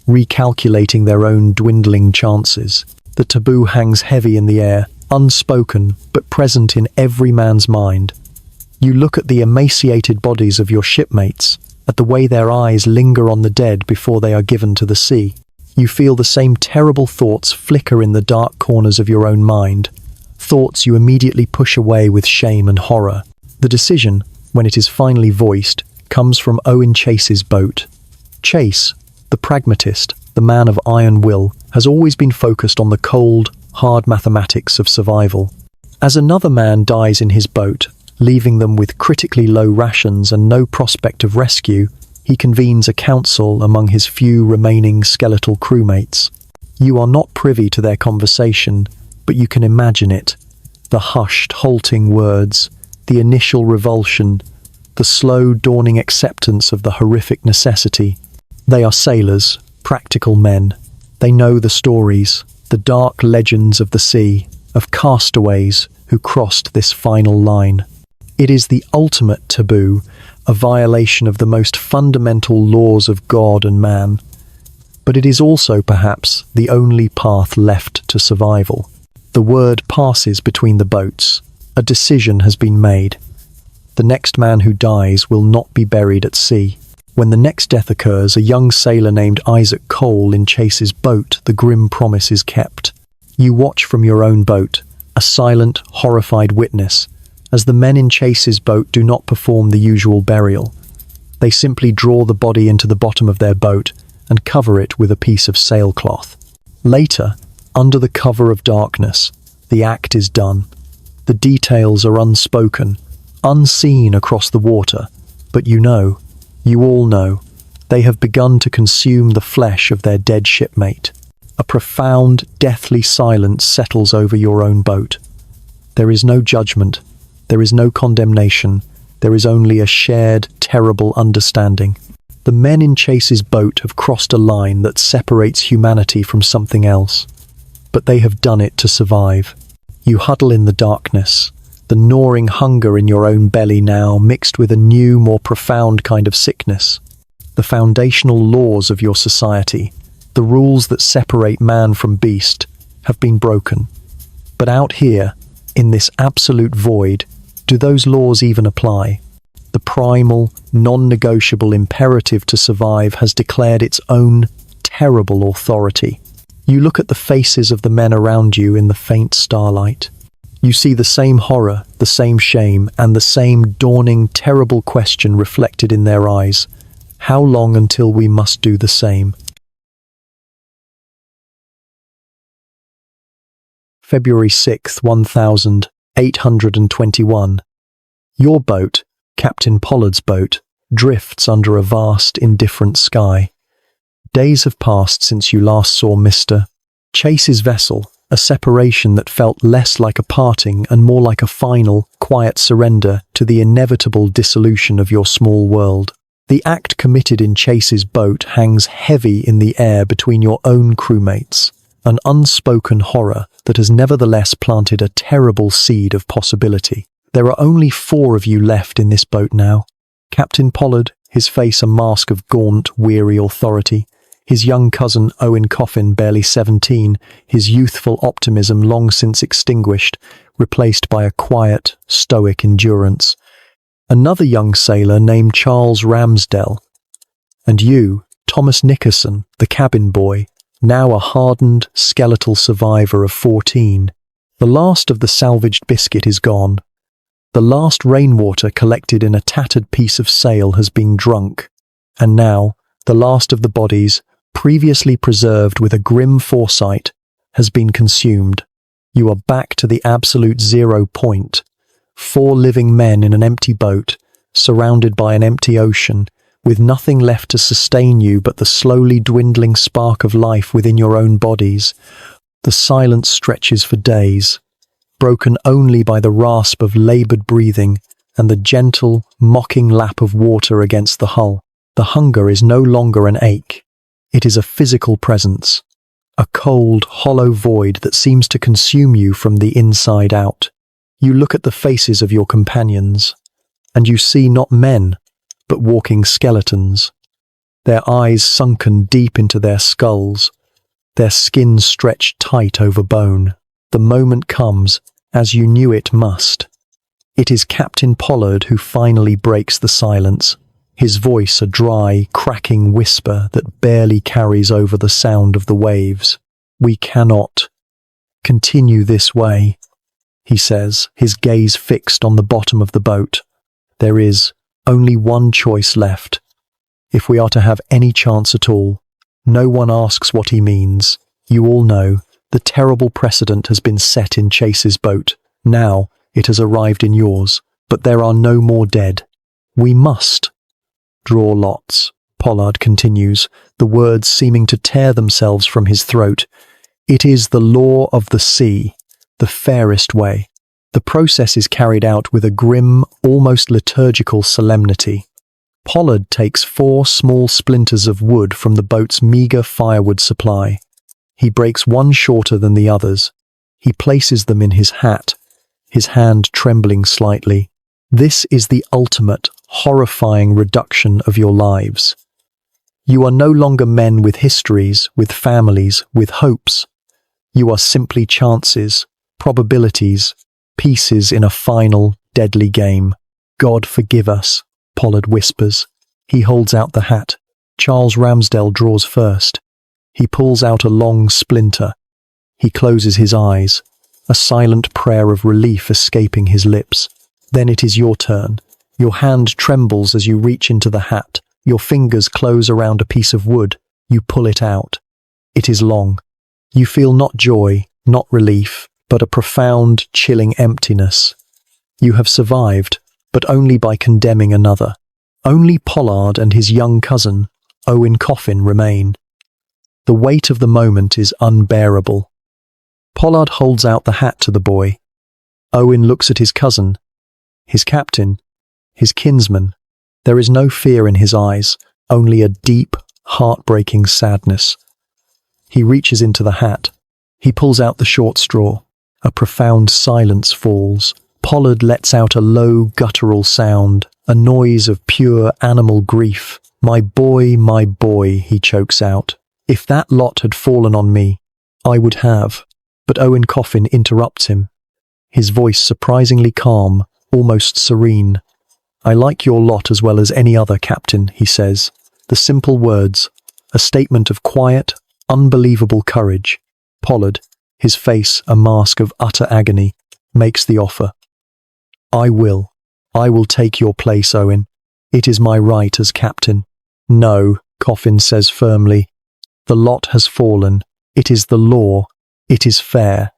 Speaker 1: recalculating their own dwindling chances. The taboo hangs heavy in the air, unspoken but present in every man's mind. You look at the emaciated bodies of your shipmates, at the way their eyes linger on the dead before they are given to the sea. You feel the same terrible thoughts flicker in the dark corners of your own mind, thoughts you immediately push away with shame and horror. The decision, when it is finally voiced, comes from Owen Chase's boat. Chase, the pragmatist, the man of iron will, has always been focused on the cold, hard mathematics of survival. As another man dies in his boat, leaving them with critically low rations and no prospect of rescue, he convenes a council among his few remaining skeletal crewmates. You are not privy to their conversation, but you can imagine it. The hushed, halting words, the initial revulsion, the slow dawning acceptance of the horrific necessity. They are sailors, practical men. They know the stories, the dark legends of the sea, of castaways who crossed this final line. It is the ultimate taboo, a violation of the most fundamental laws of God and man. But it is also, perhaps, the only path left to survival. The word passes between the boats. A decision has been made. The next man who dies will not be buried at sea. When the next death occurs, a young sailor named Isaac Cole in Chase's boat, the grim promise is kept. You watch from your own boat, a silent, horrified witness, as the men in Chase's boat do not perform the usual burial. They simply draw the body into the bottom of their boat and cover it with a piece of sailcloth. Later, under the cover of darkness, the act is done. The details are unspoken, unseen across the water, but you all know, they have begun to consume the flesh of their dead shipmate. A profound, deathly silence settles over your own boat. There is no judgment, there is no condemnation, there is only a shared, terrible understanding. The men in Chase's boat have crossed a line that separates humanity from something else, but they have done it to survive. You huddle in the darkness, the gnawing hunger in your own belly now mixed with a new, more profound kind of sickness. The foundational laws of your society, the rules that separate man from beast, have been broken. But out here, in this absolute void, do those laws even apply? The primal, non-negotiable imperative to survive has declared its own terrible authority. You look at the faces of the men around you in the faint starlight. You see the same horror, the same shame, and the same dawning, terrible question reflected in their eyes. How long until we must do the same? February 6th, 1821. Your boat, Captain Pollard's boat, drifts under a vast, indifferent sky. Days have passed since you last saw Mr. Chase's vessel, a separation that felt less like a parting and more like a final, quiet surrender to the inevitable dissolution of your small world. The act committed in Chase's boat hangs heavy in the air between your own crewmates, an unspoken horror that has nevertheless planted a terrible seed of possibility. There are only 4 of you left in this boat now. Captain Pollard, his face a mask of gaunt, weary authority, his young cousin Owen Coffin, barely 17, his youthful optimism long since extinguished, replaced by a quiet, stoic endurance. Another young sailor named Charles Ramsdell, And you, Thomas Nickerson, the cabin boy, now a hardened, skeletal survivor of 14. The last of the salvaged biscuit is gone. The last rainwater collected in a tattered piece of sail has been drunk. And now, the last of the bodies, previously preserved with a grim foresight, has been consumed. You are back to the absolute 0 point. 4 living men in an empty boat, surrounded by an empty ocean, with nothing left to sustain you but the slowly dwindling spark of life within your own bodies. The silence stretches for days, broken only by the rasp of laboured breathing and the gentle, mocking lap of water against the hull. The hunger is no longer an ache. It is a physical presence, a cold, hollow void that seems to consume you from the inside out. You look at the faces of your companions, and you see not men, but walking skeletons, their eyes sunken deep into their skulls, their skin stretched tight over bone. The moment comes, as you knew it must. It is Captain Pollard who finally breaks the silence, his voice a dry, cracking whisper that barely carries over the sound of the waves. "We cannot continue this way," he says, his gaze fixed on the bottom of the boat. "There is only one choice left. If we are to have any chance at all." No one asks what he means. You all know, the terrible precedent has been set in Chase's boat. Now it has arrived in yours, but there are no more dead. "We must draw lots," Pollard continues, the words seeming to tear themselves from his throat. "It is the law of the sea, the fairest way." The process is carried out with a grim, almost liturgical solemnity. Pollard takes 4 small splinters of wood from the boat's meagre firewood supply. He breaks one shorter than the others. He places them in his hat, his hand trembling slightly. This is the ultimate, horrifying reduction of your lives. You are no longer men with histories, with families, with hopes. You are simply chances, probabilities, pieces in a final, deadly game. "God forgive us," Pollard whispers. He holds out the hat. Charles Ramsdell draws first. He pulls out a long splinter. He closes his eyes, a silent prayer of relief escaping his lips. Then it is your turn. Your hand trembles as you reach into the hat. Your fingers close around a piece of wood. You pull it out. It is long. You feel not joy, not relief, but a profound, chilling emptiness. You have survived, but only by condemning another. Only Pollard and his young cousin, Owen Coffin, remain. The weight of the moment is unbearable. Pollard holds out the hat to the boy. Owen looks at his cousin, his captain, his kinsman. There is no fear in his eyes, only a deep, heartbreaking sadness. He reaches into the hat. He pulls out the short straw. A profound silence falls. Pollard lets out a low, guttural sound, a noise of pure animal grief. My boy," he chokes out. "If that lot had fallen on me, I would have." But Owen Coffin interrupts him, his voice surprisingly calm, almost serene. "I like your lot as well as any other, Captain," he says. The simple words, a statement of quiet, unbelievable courage. Pollard, his face a mask of utter agony, makes the offer. I will take your place, Owen. It is my right as captain." "No," Coffin says firmly. "The lot has fallen. It is the law. It is fair."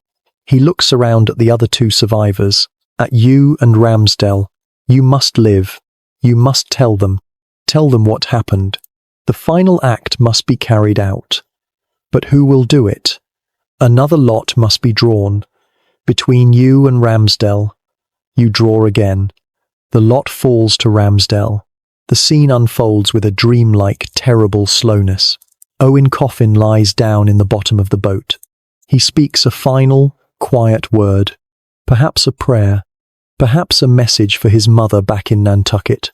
Speaker 1: He looks around at the other 2 survivors, at you and Ramsdell. You must live. You must tell them. Tell them what happened. The final act must be carried out. But who will do it? Another lot must be drawn. Between you and Ramsdell. You draw again. The lot falls to Ramsdell. The scene unfolds with a dreamlike, terrible slowness. Owen Coffin lies down in the bottom of the boat. He speaks a final, quiet word. Perhaps a prayer. Perhaps a message for his mother back in Nantucket.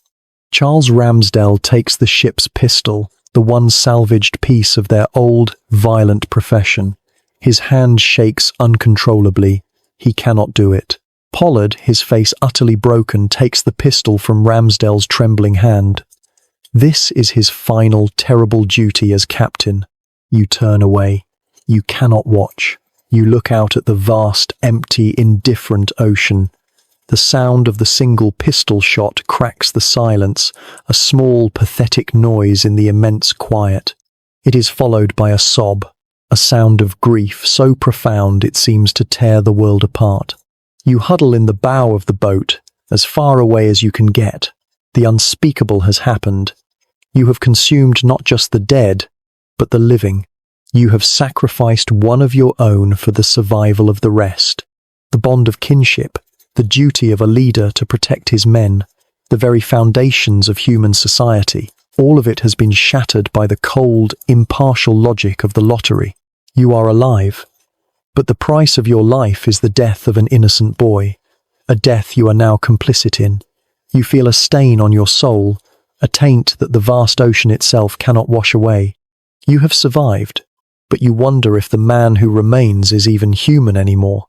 Speaker 1: Charles Ramsdell takes the ship's pistol, the one salvaged piece of their old, violent profession. His hand shakes uncontrollably. He cannot do it. Pollard, his face utterly broken, takes the pistol from Ramsdell's trembling hand. This is his final terrible duty as captain. You turn away. You cannot watch. You look out at the vast, empty, indifferent ocean. The sound of the single pistol shot cracks the silence, a small, pathetic noise in the immense quiet. It is followed by a sob, a sound of grief so profound it seems to tear the world apart. You huddle in the bow of the boat, as far away as you can get. The unspeakable has happened. You have consumed not just the dead, but the living. You have sacrificed one of your own for the survival of the rest. The bond of kinship, the duty of a leader to protect his men, the very foundations of human society, all of it has been shattered by the cold, impartial logic of the lottery. You are alive, but the price of your life is the death of an innocent boy, a death you are now complicit in. You feel a stain on your soul, a taint that the vast ocean itself cannot wash away. You have survived, but you wonder if the man who remains is even human anymore.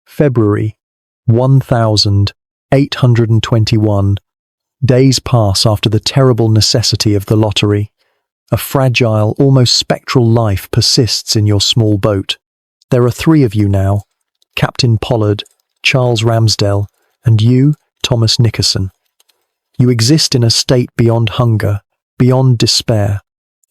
Speaker 1: February 1821. Days pass after the terrible necessity of the lottery. A fragile, almost spectral life persists in your small boat. There are 3 of you now, Captain Pollard, Charles Ramsdell, and you, Thomas Nickerson. You exist in a state beyond hunger, beyond despair.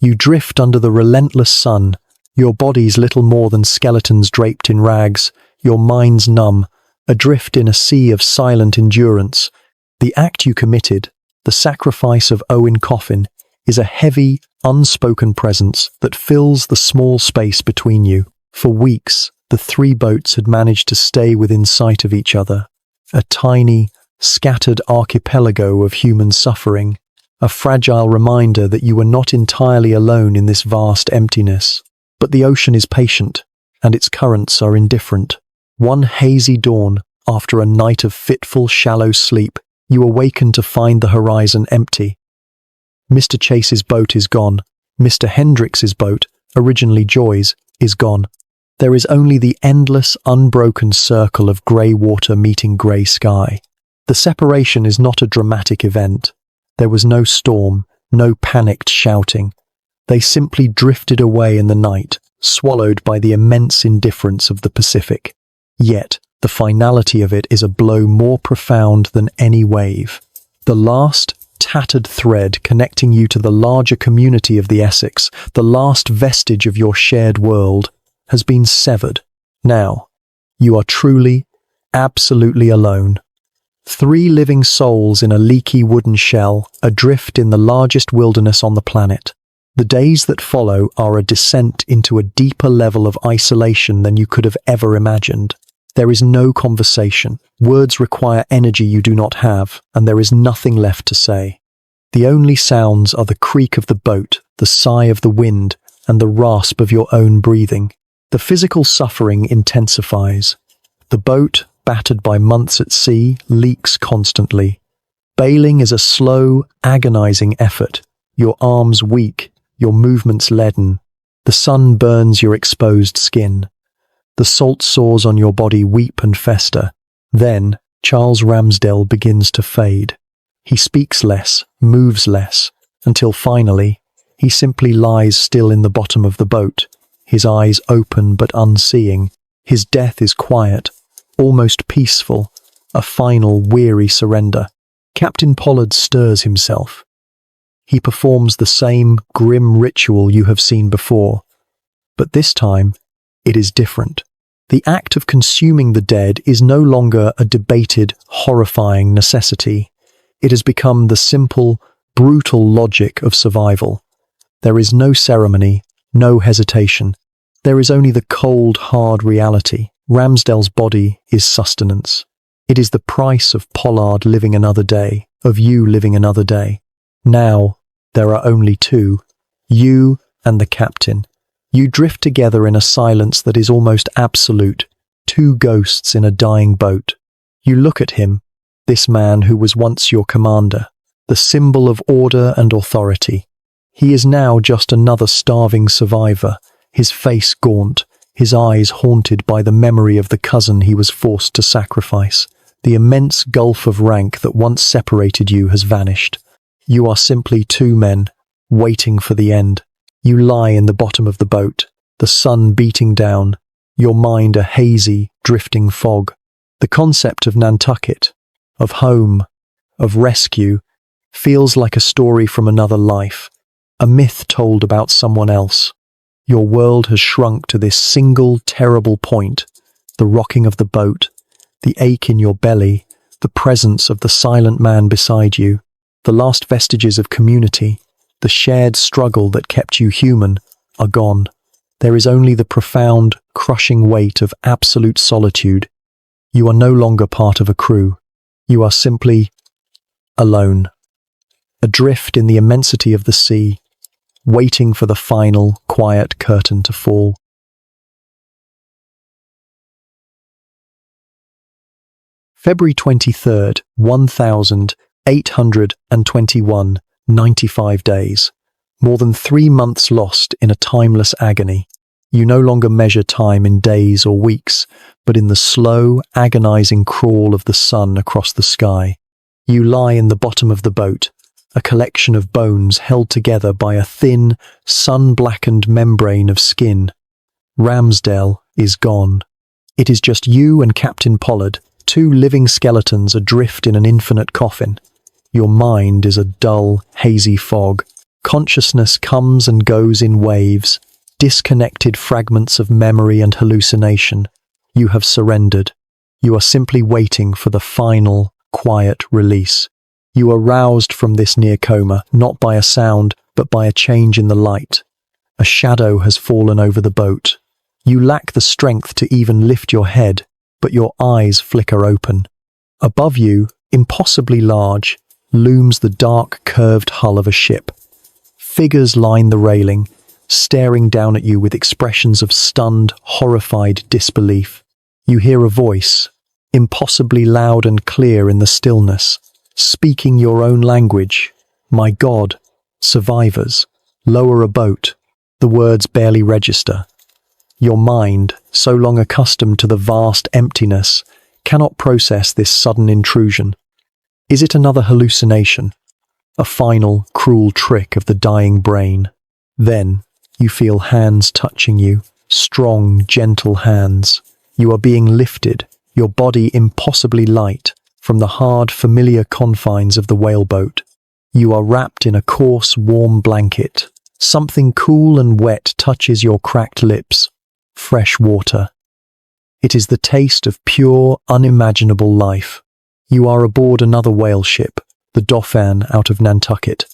Speaker 1: You drift under the relentless sun, your bodies little more than skeletons draped in rags, your minds numb, adrift in a sea of silent endurance. The act you committed, the sacrifice of Owen Coffin, is a heavy, unspoken presence that fills the small space between you. For weeks, the 3 boats had managed to stay within sight of each other, a tiny, scattered archipelago of human suffering, a fragile reminder that you were not entirely alone in this vast emptiness. But the ocean is patient, and its currents are indifferent. One hazy dawn, after a night of fitful, shallow sleep, you awaken to find the horizon empty. Mr. Chase's boat is gone. Mr. Hendricks's boat, originally Joy's, is gone. There is only the endless, unbroken circle of grey water meeting grey sky. The separation is not a dramatic event. There was no storm, no panicked shouting. They simply drifted away in the night, swallowed by the immense indifference of the Pacific. Yet, the finality of it is a blow more profound than any wave. The last, tattered thread connecting you to the larger community of the Essex, the last vestige of your shared world, has been severed. Now, you are truly, absolutely alone. 3 living souls in a leaky wooden shell, adrift in the largest wilderness on the planet. The days that follow are a descent into a deeper level of isolation than you could have ever imagined. There is no conversation. Words require energy you do not have, and there is nothing left to say. The only sounds are the creak of the boat, the sigh of the wind, and the rasp of your own breathing. The physical suffering intensifies. The boat, battered by months at sea, leaks constantly. Bailing is a slow, agonizing effort, your arms weak, your movements leaden. The sun burns your exposed skin. The salt sores on your body weep and fester. Then, Charles Ramsdell begins to fade. He speaks less, moves less, until finally, he simply lies still in the bottom of the boat, his eyes open but unseeing. His death is quiet, almost peaceful, a final weary surrender. Captain Pollard stirs himself. He performs the same grim ritual you have seen before, but this time, it is different. The act of consuming the dead is no longer a debated, horrifying necessity. It has become the simple, brutal logic of survival. There is no ceremony, no hesitation. There is only the cold, hard reality. Ramsdell's body is sustenance. It is the price of Pollard living another day, of you living another day. Now, there are only 2, you and the captain. You drift together in a silence that is almost absolute, 2 ghosts in a dying boat. You look at him, this man who was once your commander, the symbol of order and authority. He is now just another starving survivor, his face gaunt, his eyes haunted by the memory of the cousin he was forced to sacrifice. The immense gulf of rank that once separated you has vanished. You are simply two men, waiting for the end. You lie in the bottom of the boat, the sun beating down, your mind a hazy, drifting fog. The concept of Nantucket, of home, of rescue, feels like a story from another life, a myth told about someone else. Your world has shrunk to this single terrible point, the rocking of the boat, the ache in your belly, the presence of the silent man beside you, the last vestiges of community, the shared struggle that kept you human, are gone. There is only the profound, crushing weight of absolute solitude. You are no longer part of a crew. You are simply alone, adrift in the immensity of the sea, waiting for the final, quiet curtain to fall. February 23rd, 1821, 95 days. More than 3 months lost in a timeless agony. You no longer measure time in days or weeks, but in the slow, agonizing crawl of the sun across the sky. You lie in the bottom of the boat, a collection of bones held together by a thin, sun-blackened membrane of skin. Ramsdale is gone. It is just you and Captain Pollard, two living skeletons adrift in an infinite coffin. Your mind is a dull, hazy fog. Consciousness comes and goes in waves, disconnected fragments of memory and hallucination. You have surrendered. You are simply waiting for the final, quiet release. You are roused from this near coma, not by a sound, but by a change in the light. A shadow has fallen over the boat. You lack the strength to even lift your head, but your eyes flicker open. Above you, impossibly large, looms the dark, curved hull of a ship. Figures line the railing, staring down at you with expressions of stunned, horrified disbelief. You hear a voice, impossibly loud and clear in the stillness, speaking your own language. My God, survivors, lower a boat. The words barely register. Your mind, so long accustomed to the vast emptiness, cannot process this sudden intrusion. Is it another hallucination? A final, cruel trick of the dying brain? Then, you feel hands touching you, strong, gentle hands. You are being lifted, your body impossibly light, from the hard, familiar confines of the whaleboat. You are wrapped in a coarse, warm blanket. Something cool and wet touches your cracked lips. Fresh water. It is the taste of pure, unimaginable life. You are aboard another whaleship, the Dauphin out of Nantucket.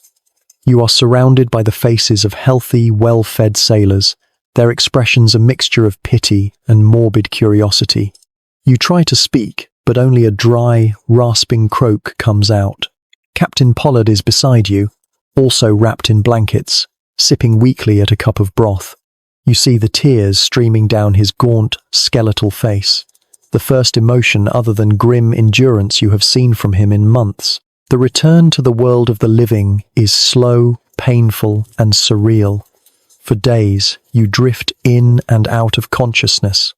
Speaker 1: You are surrounded by the faces of healthy, well-fed sailors, their expressions a mixture of pity and morbid curiosity. You try to speak, but only a dry, rasping croak comes out. Captain Pollard is beside you, also wrapped in blankets, sipping weakly at a cup of broth. You see the tears streaming down his gaunt, skeletal face, the first emotion other than grim endurance you have seen from him in months. The return to the world of the living is slow, painful, and surreal. For days, you drift in and out of consciousness.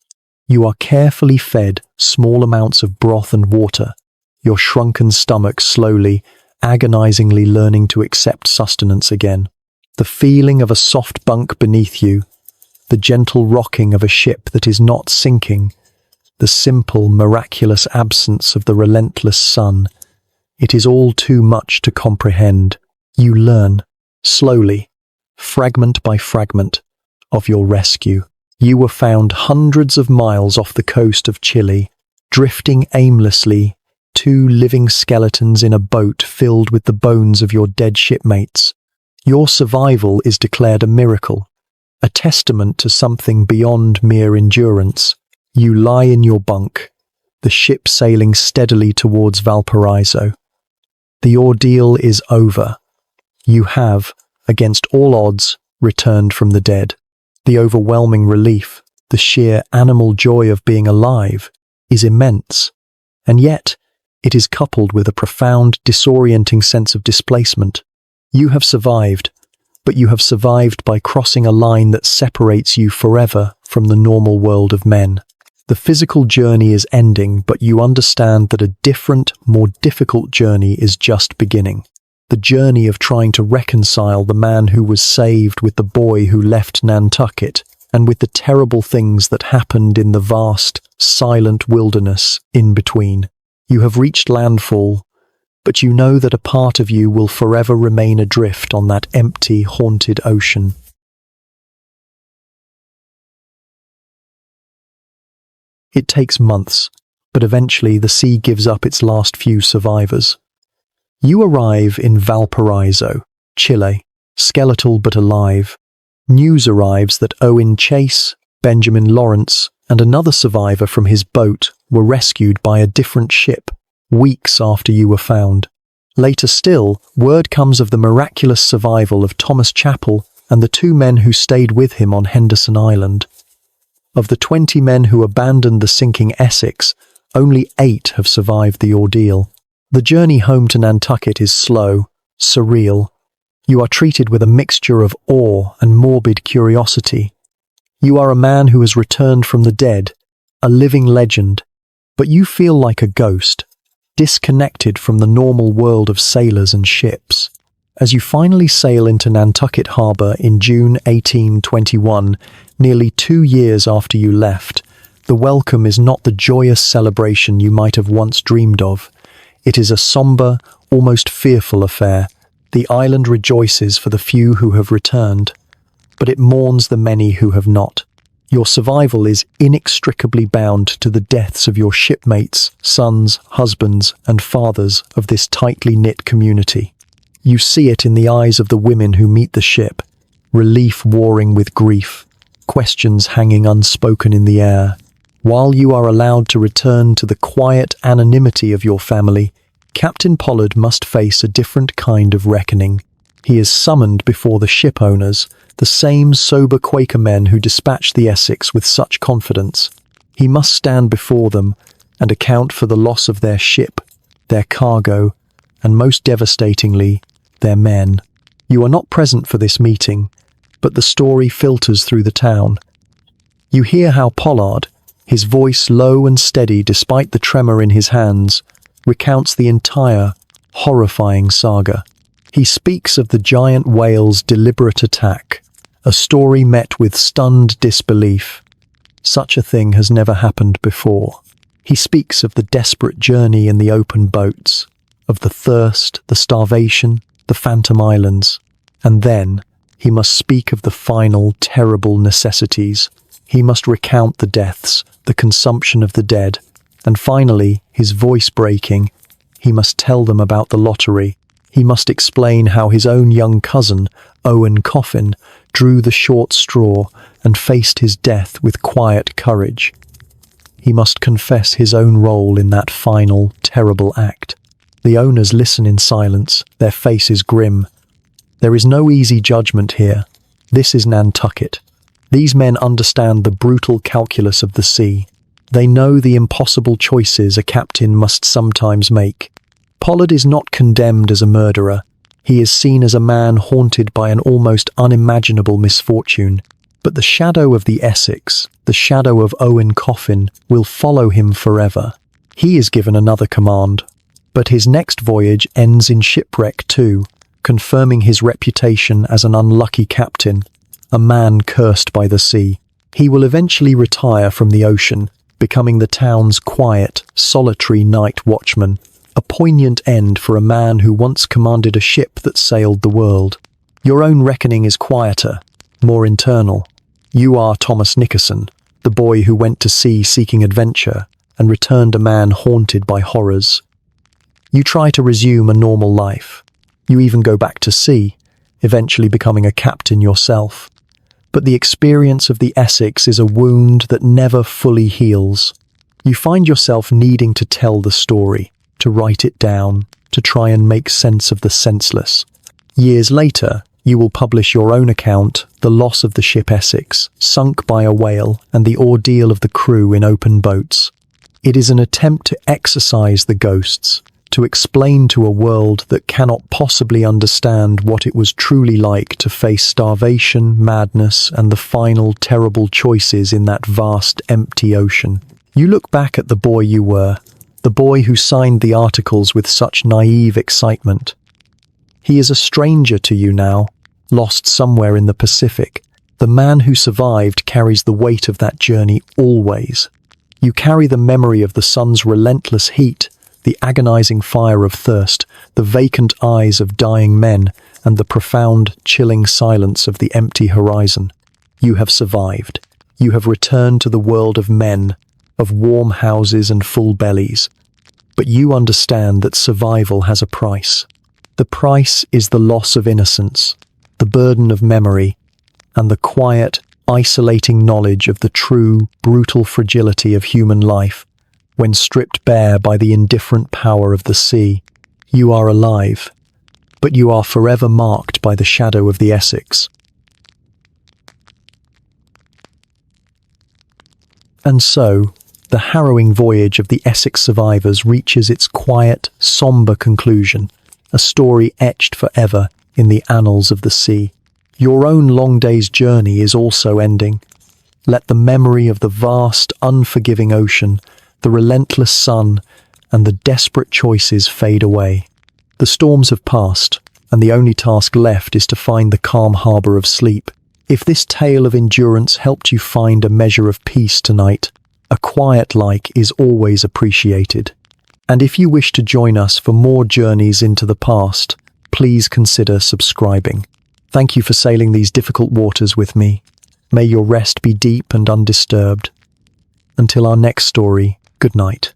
Speaker 1: You are carefully fed small amounts of broth and water, your shrunken stomach slowly, agonizingly learning to accept sustenance again. The feeling of a soft bunk beneath you, the gentle rocking of a ship that is not sinking, the simple, miraculous absence of the relentless sun. It is all too much to comprehend. You learn, slowly, fragment by fragment, of your rescue. You were found hundreds of miles off the coast of Chile, drifting aimlessly, two living skeletons in a boat filled with the bones of your dead shipmates. Your survival is declared a miracle, a testament to something beyond mere endurance. You lie in your bunk, the ship sailing steadily towards Valparaiso. The ordeal is over. You have, against all odds, returned from the dead. The overwhelming relief, the sheer animal joy of being alive, is immense. And yet, it is coupled with a profound, disorienting sense of displacement. You have survived, but you have survived by crossing a line that separates you forever from the normal world of men. The physical journey is ending, but you understand that a different, more difficult journey is just beginning. The journey of trying to reconcile the man who was saved with the boy who left Nantucket, and with the terrible things that happened in the vast, silent wilderness in between. You have reached landfall, but you know that a part of you will forever remain adrift on that empty, haunted ocean. It takes months, but eventually the sea gives up its last few survivors. You arrive in Valparaiso, Chile, skeletal but alive. News arrives that Owen Chase, Benjamin Lawrence, and another survivor from his boat were rescued by a different ship, weeks after you were found. Later still, word comes of the miraculous survival of Thomas Chappell and the 2 men who stayed with him on Henderson Island. Of the 20 men who abandoned the sinking Essex, only 8 have survived the ordeal. The journey home to Nantucket is slow, surreal. You are treated with a mixture of awe and morbid curiosity. You are a man who has returned from the dead, a living legend, but you feel like a ghost, disconnected from the normal world of sailors and ships. As you finally sail into Nantucket Harbour in June 1821, nearly 2 years after you left, the welcome is not the joyous celebration you might have once dreamed of. It is a somber, almost fearful affair. The island rejoices for the few who have returned, but it mourns the many who have not. Your survival is inextricably bound to the deaths of your shipmates, sons, husbands, and fathers of this tightly knit community. You see it in the eyes of the women who meet the ship, relief warring with grief, questions hanging unspoken in the air. While you are allowed to return to the quiet anonymity of your family, Captain Pollard must face a different kind of reckoning. He is summoned before the ship owners, the same sober Quaker men who dispatched the Essex with such confidence. He must stand before them and account for the loss of their ship, their cargo, and most devastatingly, their men. You are not present for this meeting, but the story filters through the town. You hear how Pollard, his voice low and steady despite the tremor in his hands, recounts the entire, horrifying saga. He speaks of the giant whale's deliberate attack, a story met with stunned disbelief. Such a thing has never happened before. He speaks of the desperate journey in the open boats, of the thirst, the starvation, the Phantom Islands, and then he must speak of the final, terrible necessities. He must recount the deaths, the consumption of the dead, and finally, his voice breaking, he must tell them about the lottery. He must explain how his own young cousin, Owen Coffin, drew the short straw and faced his death with quiet courage. He must confess his own role in that final, terrible act. The owners listen in silence, their faces grim. There is no easy judgment here. This is Nantucket. These men understand the brutal calculus of the sea. They know the impossible choices a captain must sometimes make. Pollard is not condemned as a murderer. He is seen as a man haunted by an almost unimaginable misfortune. But the shadow of the Essex, the shadow of Owen Coffin, will follow him forever. He is given another command, but his next voyage ends in shipwreck too, confirming his reputation as an unlucky captain, a man cursed by the sea. He will eventually retire from the ocean, becoming the town's quiet, solitary night watchman, a poignant end for a man who once commanded a ship that sailed the world. Your own reckoning is quieter, more internal. You are Thomas Nickerson, the boy who went to sea seeking adventure and returned a man haunted by horrors. You try to resume a normal life. You even go back to sea, eventually becoming a captain yourself. But the experience of the Essex is a wound that never fully heals. You find yourself needing to tell the story, to write it down, to try and make sense of the senseless. Years later, you will publish your own account, the loss of the ship Essex, sunk by a whale, and the ordeal of the crew in open boats. It is an attempt to exorcise the ghosts, to explain to a world that cannot possibly understand what it was truly like to face starvation, madness, and the final terrible choices in that vast, empty ocean. You look back at the boy you were, the boy who signed the articles with such naive excitement. He is a stranger to you now, lost somewhere in the Pacific. The man who survived carries the weight of that journey always. You carry the memory of the sun's relentless heat, the agonizing fire of thirst, the vacant eyes of dying men, and the profound, chilling silence of the empty horizon. You have survived. You have returned to the world of men, of warm houses and full bellies. But you understand that survival has a price. The price is the loss of innocence, the burden of memory, and the quiet, isolating knowledge of the true, brutal fragility of human life. When stripped bare by the indifferent power of the sea, you are alive, but you are forever marked by the shadow of the Essex. And so, the harrowing voyage of the Essex survivors reaches its quiet, somber conclusion, a story etched forever in the annals of the sea. Your own long day's journey is also ending. Let the memory of the vast, unforgiving ocean, the relentless sun, and the desperate choices fade away. The storms have passed, and the only task left is to find the calm harbour of sleep. If this tale of endurance helped you find a measure of peace tonight, a quiet like is always appreciated. And if you wish to join us for more journeys into the past, please consider subscribing. Thank you for sailing these difficult waters with me. May your rest be deep and undisturbed. Until our next story, good night.